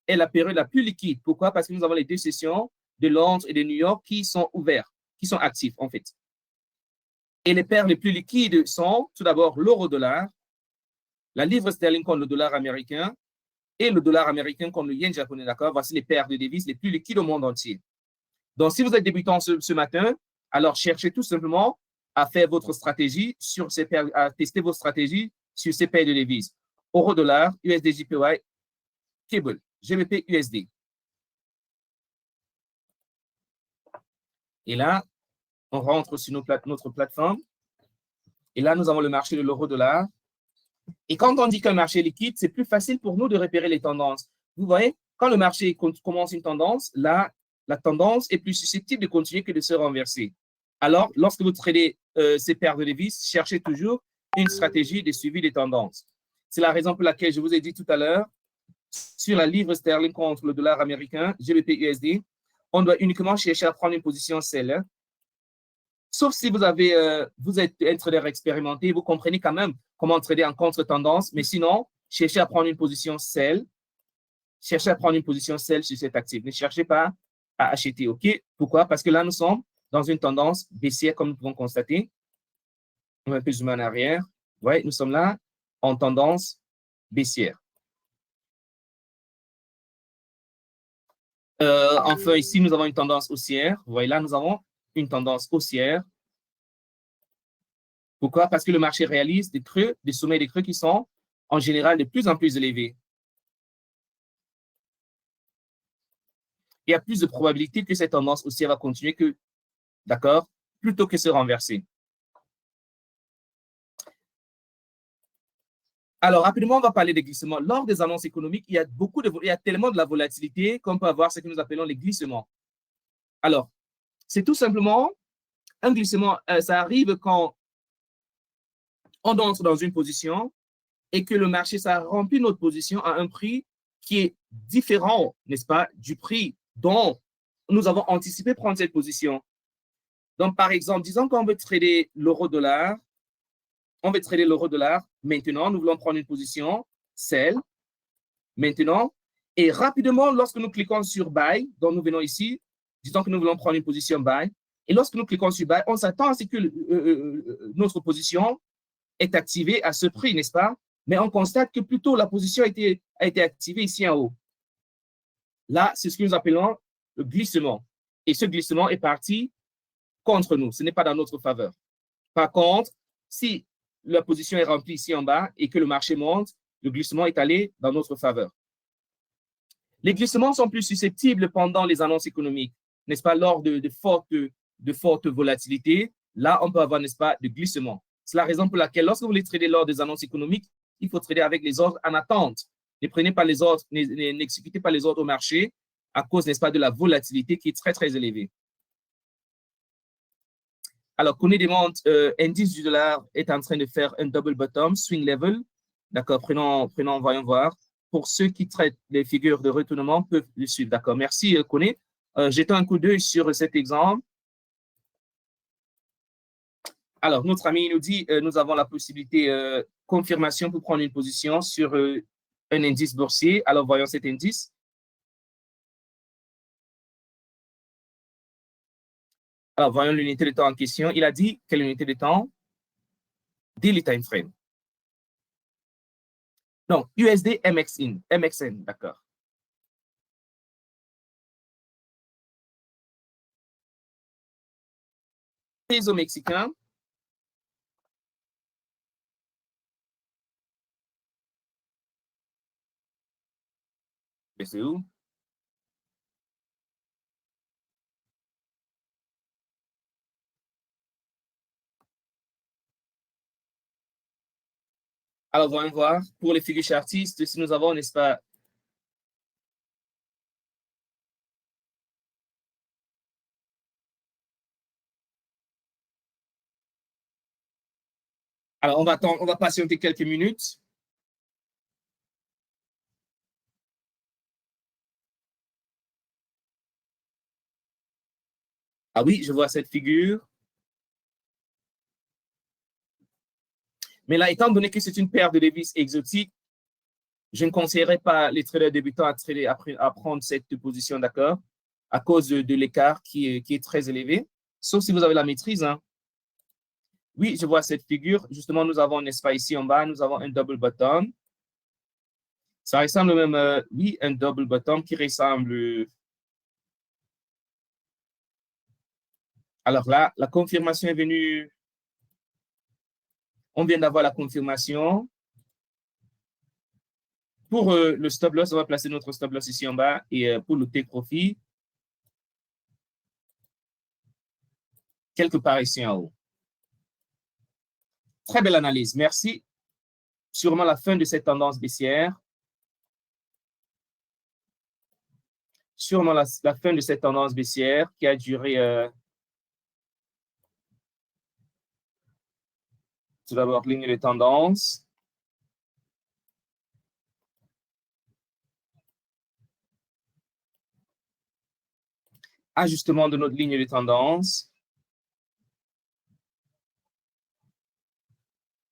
est la période la plus liquide. Pourquoi? Parce que nous avons les deux sessions de Londres et de New York qui sont ouvertes, qui sont actifs en fait. Et les paires les plus liquides sont tout d'abord l'euro-dollar, la livre sterling contre le dollar américain et le dollar américain contre le yen japonais. D'accord? Voici les paires de devises les plus liquides au monde entier. Donc, si vous êtes débutant ce matin, alors cherchez tout simplement à faire votre stratégie sur ces paires, à tester vos stratégies sur ces paires de devises. Euro-dollar, USD-JPY, Cable, GBP, USD. Et là, on rentre sur notre plateforme. Et là, nous avons le marché de l'euro-dollar. Et quand on dit qu'un marché est liquide, c'est plus facile pour nous de repérer les tendances. Vous voyez, quand le marché commence une tendance, là, la tendance est plus susceptible de continuer que de se renverser. Alors, lorsque vous tradez ces paires de devises, cherchez toujours une stratégie de suivi des tendances. C'est la raison pour laquelle je vous ai dit tout à l'heure, sur la livre sterling contre le dollar américain, GBP-USD, on doit uniquement chercher à prendre une position sell. Hein. Sauf si vous êtes un trader expérimenté, vous comprenez quand même comment trader en contre-tendance, mais sinon, cherchez à prendre une position sell. Cherchez à prendre une position sell sur cet actif. Ne cherchez pas à acheter. OK? Pourquoi? Parce que là, nous sommes dans une tendance baissière, comme nous pouvons constater. On va un peu zoomer en arrière. Ouais, nous sommes là en tendance baissière. Enfin, ici, nous avons une tendance haussière. Vous voyez là, nous avons une tendance haussière. Pourquoi? Parce que le marché réalise des creux, des sommets des creux qui sont en général de plus en plus élevés. Il y a plus de probabilité que cette tendance haussière va continuer que, d'accord, plutôt que se renverser. Alors, rapidement, on va parler des glissements. Lors des annonces économiques, il y a tellement de la volatilité qu'on peut avoir ce que nous appelons les glissements. Alors, c'est tout simplement un glissement. Ça arrive quand on entre dans une position et que le marché, ça remplit notre position à un prix qui est différent, n'est-ce pas, du prix dont nous avons anticipé prendre cette position. Donc, par exemple, disons qu'on veut trader l'euro-dollar. On veut trader l'euro-dollar. Maintenant, nous voulons prendre une position, sell, maintenant. Et rapidement, lorsque nous cliquons sur buy, donc nous venons ici, disons que nous voulons prendre une position buy. Et lorsque nous cliquons sur buy, on s'attend à ce que notre position est activée à ce prix, n'est-ce pas? Mais on constate que plutôt la position a été activée ici en haut. Là, c'est ce que nous appelons le glissement. Et ce glissement est parti contre nous. Ce n'est pas dans notre faveur. Par contre, si la position est remplie ici en bas et que le marché monte, le glissement est allé dans notre faveur. Les glissements sont plus susceptibles pendant les annonces économiques, n'est-ce pas, lors de fortes volatilités. Là, on peut avoir, n'est-ce pas, de glissement. C'est la raison pour laquelle, lorsque vous voulez trader lors des annonces économiques, il faut trader avec les ordres en attente. Ne prenez pas les ordres, n'exécutez pas les ordres au marché à cause, n'est-ce pas, de la volatilité qui est très, très élevée. Alors, Kone demande, indice du dollar est en train de faire un double bottom, swing level. D'accord, voyons voir. Pour ceux qui traitent les figures de retournement, peuvent le suivre. D'accord, merci Kone. Jetons un coup d'œil sur cet exemple. Alors, notre ami nous dit, nous avons la possibilité, confirmation pour prendre une position sur un indice boursier. Alors, voyons cet indice. Alors, voyons l'unité de temps en question. Il a dit quelle unité de temps? Daily time frame. Donc, USD MXN, d'accord. Peso mexicain. C'est où? Alors, voyons voir. Pour les figures chartistes, si nous avons, n'est-ce pas, alors, on va patienter quelques minutes. Ah oui, je vois cette figure. Mais là, étant donné que c'est une paire de devises exotiques, je ne conseillerais pas les traders débutants à prendre cette position, d'accord, à cause de l'écart qui est très élevé, sauf si vous avez la maîtrise. Hein. Oui, je vois cette figure. Justement, nous avons, n'est-ce pas, ici en bas, nous avons un double bottom. Ça ressemble même, oui, un double bottom qui ressemble. Alors là, la confirmation est venue. On vient d'avoir la confirmation. Pour le stop loss, on va placer notre stop loss ici en bas. Et pour le take profit, quelque part ici en haut. Très belle analyse. Merci. Sûrement la fin de cette tendance baissière. sûrement la fin de cette tendance baissière qui a duré tout d'abord ligne de tendance. Ajustement de notre ligne de tendance.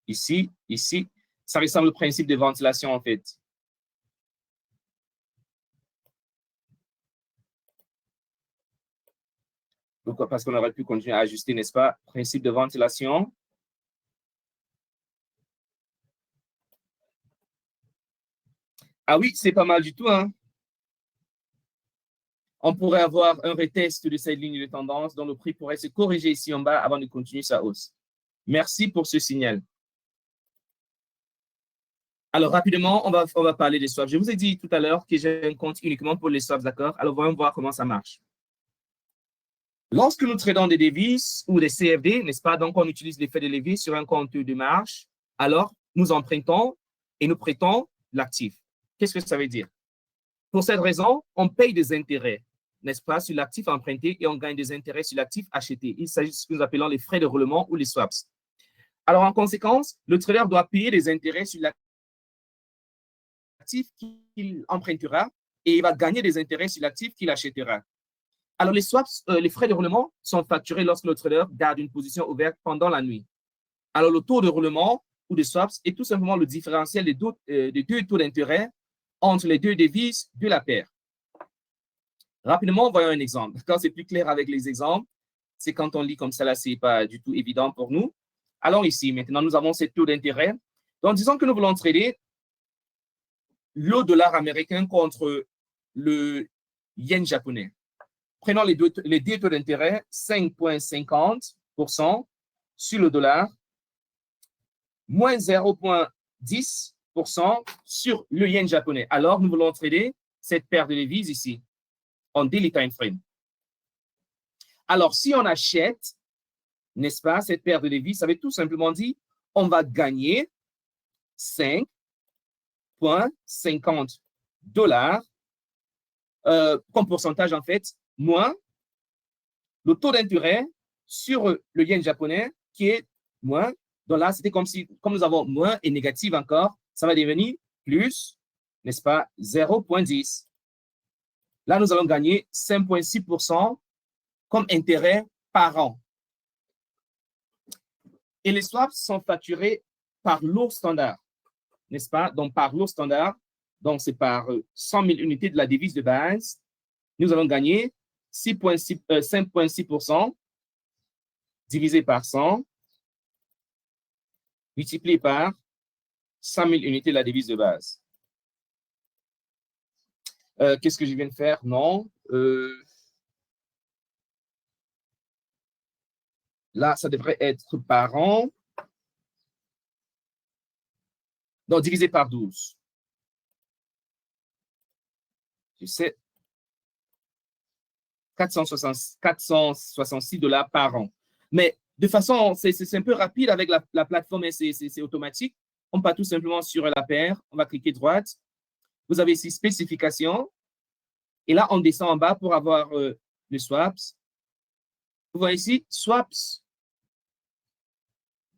Ici, ici, ça ressemble au principe de ventilation en fait. Pourquoi? Parce qu'on aurait pu continuer à ajuster, n'est-ce pas? Principe de ventilation. Ah oui, c'est pas mal du tout, hein? On pourrait avoir un retest de cette ligne de tendance dont le prix pourrait se corriger ici en bas avant de continuer sa hausse. Merci pour ce signal. Alors, rapidement, on va parler des swaps. Je vous ai dit tout à l'heure que j'ai un compte uniquement pour les swaps, d'accord? Alors, voyons voir comment ça marche. Lorsque nous tradons des devises ou des CFD, n'est-ce pas? Donc, on utilise l'effet de levier sur un compte de marge. Alors, nous empruntons et nous prêtons l'actif. Qu'est-ce que ça veut dire? Pour cette raison, on paye des intérêts, n'est-ce pas, sur l'actif emprunté et on gagne des intérêts sur l'actif acheté. Il s'agit de ce que nous appelons les frais de roulement ou les swaps. Alors, en conséquence, le trader doit payer des intérêts sur l'actif qu'il empruntera et il va gagner des intérêts sur l'actif qu'il achètera. Alors, les swaps, les frais de roulement sont facturés lorsque le trader garde une position ouverte pendant la nuit. Alors, le taux de roulement ou de swaps est tout simplement le différentiel des deux taux d'intérêt entre les deux devises de la paire. Rapidement, voyons un exemple. Quand c'est plus clair avec les exemples, c'est quand on lit comme ça, là, ce n'est pas du tout évident pour nous. Alors ici, maintenant, nous avons ces taux d'intérêt. Donc, disons que nous voulons trader le dollar américain contre le yen japonais. Prenons les deux taux d'intérêt, 5,50% sur le dollar, moins 0,10% sur le yen japonais. Alors, nous voulons trader cette paire de devises ici, en daily time frame. Alors, si on achète, n'est-ce pas, cette paire de devises, ça veut tout simplement dire on va gagner 5,50 $ comme pourcentage, en fait, moins le taux d'intérêt sur le yen japonais qui est moins. Donc là, c'était comme si, comme nous avons moins et négatif encore, ça va devenir plus, n'est-ce pas, 0,10. Là, nous allons gagner 5,6% comme intérêt par an. Et les swaps sont facturés par lot standard, n'est-ce pas? Donc, par lot standard, donc c'est par 100 000 unités de la devise de base, nous allons gagner 5,6% divisé par 100, multiplié par 100 000 unités de la devise de base. Qu'est-ce que je viens de faire? Non. Là, ça devrait être par an. Donc, divisé par 12. Je sais. 466 $ par an. Mais de façon, c'est un peu rapide avec la plateforme, c'est automatique. On part tout simplement sur la paire. On va cliquer droite. Vous avez ici spécification. Et là, on descend en bas pour avoir le swaps. Vous voyez ici, swaps.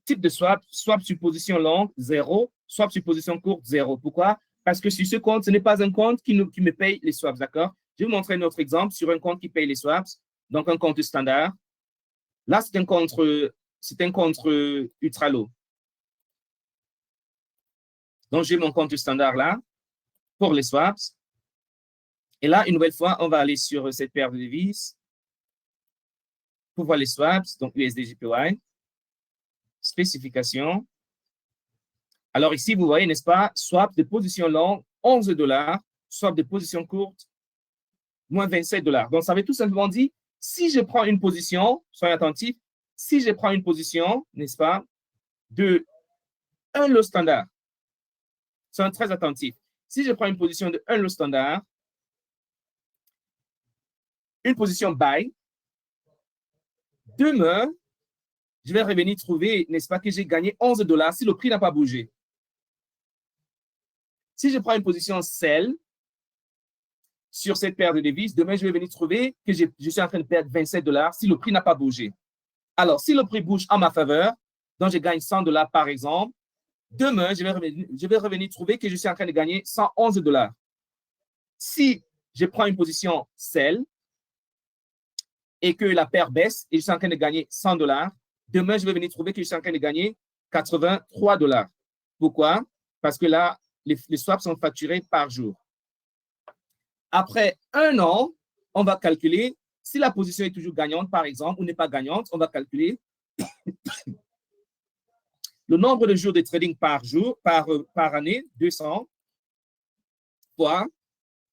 Type de swap, swap sur position longue, 0. Swap sur position courte, 0. Pourquoi? Parce que sur ce compte, ce n'est pas un compte qui me paye les swaps, d'accord? Je vais vous montrer un autre exemple sur un compte qui paye les swaps, donc un compte standard. Là, c'est un compte ultra low. Donc, j'ai mon compte standard là pour les swaps. Et là, une nouvelle fois, on va aller sur cette paire de devises pour voir les swaps, donc USD/JPY. Spécification. Alors ici, vous voyez, n'est-ce pas, swap de position longue, 11 $, swap de position courte, moins 27 $. Donc, ça veut tout simplement dire, si je prends une position, soyez attentifs, si je prends une position, n'est-ce pas, de un lot standard, soyez très attentifs. Si je prends une position de un lot standard, une position buy, demain, je vais revenir trouver, n'est-ce pas, que j'ai gagné 11 $ si le prix n'a pas bougé. Si je prends une position sell sur cette paire de devises. Demain, je vais venir trouver que je suis en train de perdre 27 $ si le prix n'a pas bougé. Alors, si le prix bouge en ma faveur, donc je gagne 100 $ par exemple, demain, je vais revenir trouver que je suis en train de gagner 111 $. Si je prends une position sell et que la paire baisse et je suis en train de gagner 100 $, demain, je vais venir trouver que je suis en train de gagner 83 $. Pourquoi? Parce que là, les swaps sont facturés par jour. Après un an, on va calculer si la position est toujours gagnante, par exemple, ou n'est pas gagnante, on va calculer le nombre de jours de trading par jour, par année, 200 fois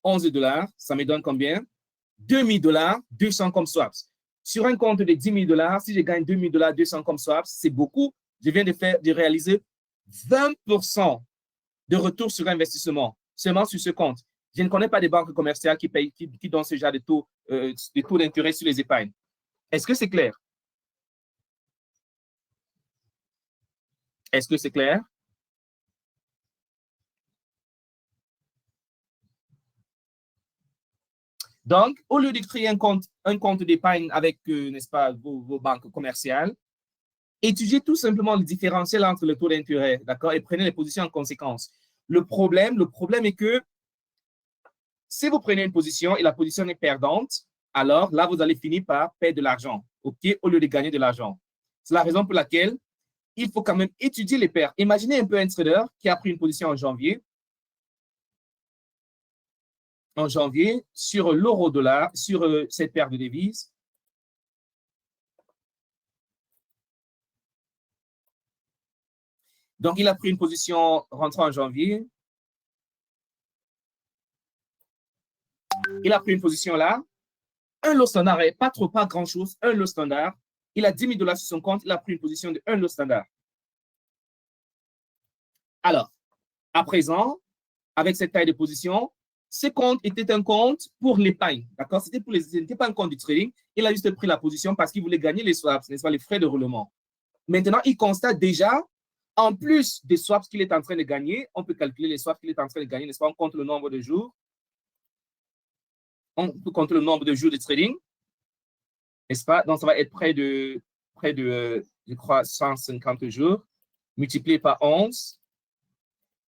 11 $, ça me donne combien? 2000 $, 200 comme swaps. Sur un compte de 10 000 $, si je gagne 2000 $, 200 comme swaps, c'est beaucoup. Je viens de réaliser 20% de retour sur investissement seulement sur ce compte. Je ne connais pas des banques commerciales qui donnent ce genre de taux d'intérêt sur les épargnes. Est-ce que c'est clair? Est-ce que c'est clair? Donc, au lieu de créer un compte d'épargne avec, n'est-ce pas, vos banques commerciales, étudiez tout simplement le différentiel entre le taux d'intérêt, d'accord, et prenez les positions en conséquence. Le problème est que si vous prenez une position et la position est perdante, alors là, vous allez finir par perdre de l'argent, OK, au lieu de gagner de l'argent. C'est la raison pour laquelle il faut quand même étudier les paires. Imaginez un peu un trader qui a pris une position en janvier sur l'euro-dollar, sur cette paire de devises. Donc, il a pris une position rentrant en janvier. Il a pris une position là. Un lot standard, pas grand-chose. Un lot standard. Il a 10 000 $ sur son compte. Il a pris une position de un lot standard. Alors, à présent, avec cette taille de position, ce compte était un compte pour l'épargne. D'accord? Ce n'était pas un compte du trading. Il a juste pris la position parce qu'il voulait gagner les swaps, n'est-ce pas, les frais de roulement. Maintenant, il constate déjà, en plus des swaps qu'il est en train de gagner, on peut calculer les swaps qu'il est en train de gagner, n'est-ce pas? On compte le nombre de jours. On peut compter le nombre de jours de trading, n'est-ce pas? Donc, ça va être près de je crois, 150 jours, multiplié par 11.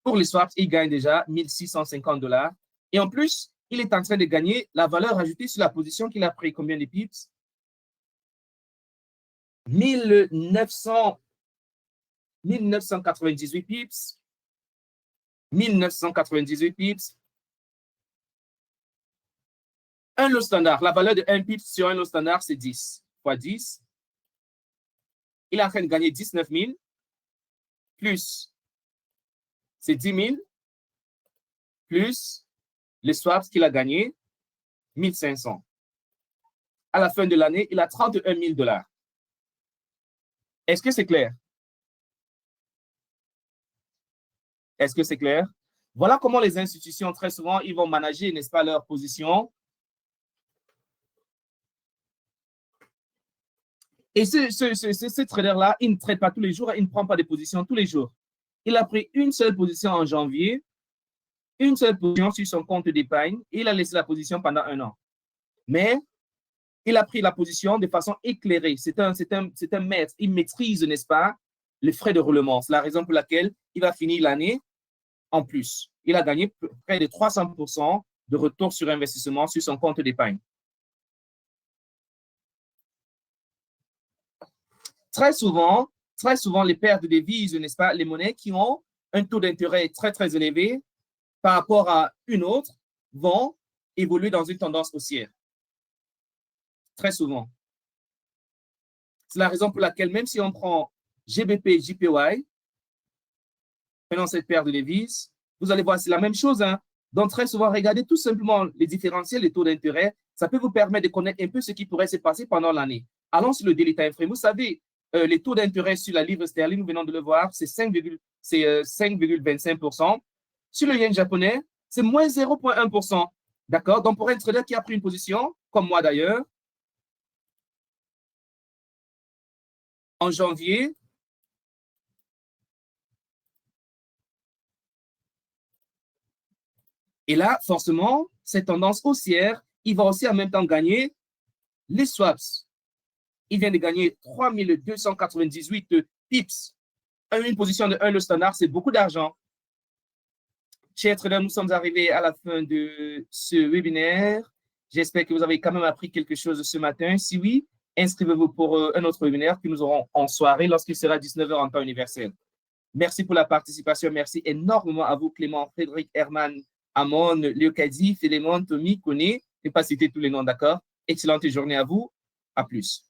Pour les swaps, il gagne déjà 1650 $. Et en plus, il est en train de gagner la valeur ajoutée sur la position qu'il a pris. Combien de pips? 1998 pips. 1998 pips. Un lot standard, la valeur de 1 pips sur un lot standard, c'est 10 fois 10. Il est en train de gagner 19 000 plus, c'est 10 000 plus les swaps qu'il a gagné, 1500. À la fin de l'année, il a 31 000 $. Est-ce que c'est clair? Est-ce que c'est clair? Voilà comment les institutions, très souvent, ils vont manager, n'est-ce pas, leur position. Et ce trader-là, il ne trade pas tous les jours, il ne prend pas des positions tous les jours. Il a pris une seule position en janvier, une seule position sur son compte d'épargne, et il a laissé la position pendant un an. Mais il a pris la position de façon éclairée. C'est un maître. Il maîtrise, n'est-ce pas, les frais de roulement. C'est la raison pour laquelle il va finir l'année en plus. Il a gagné près de 300% de retour sur investissement sur son compte d'épargne. Très souvent, les paires de devises, n'est-ce pas, les monnaies qui ont un taux d'intérêt très, très élevé par rapport à une autre vont évoluer dans une tendance haussière. Très souvent. C'est la raison pour laquelle, même si on prend GBP, JPY, prenons cette paire de devises, vous allez voir, c'est la même chose. Hein? Donc, très souvent, regardez tout simplement les différentiels, les taux d'intérêt. Ça peut vous permettre de connaître un peu ce qui pourrait se passer pendant l'année. Allons sur le daily time frame. Vous savez, les taux d'intérêt sur la livre sterling, nous venons de le voir, c'est 5,25%. Sur le yen japonais, c'est moins 0,1%. D'accord? Donc, pour un trader qui a pris une position, comme moi d'ailleurs, en janvier, et là, forcément, cette tendance haussière, il va aussi en même temps gagner les swaps. Il vient de gagner 3298 pips. Une position de 1, le standard, c'est beaucoup d'argent. Chers traders, nous sommes arrivés à la fin de ce webinaire. J'espère que vous avez quand même appris quelque chose ce matin. Si oui, inscrivez-vous pour un autre webinaire que nous aurons en soirée lorsqu'il sera 19h en temps universel. Merci pour la participation. Merci énormément à vous, Clément, Frédéric, Herman, Amon, Léocadie, Philémon, Tommy, Koné. Je ne vais pas citer tous les noms, d'accord? Excellente journée à vous. À plus.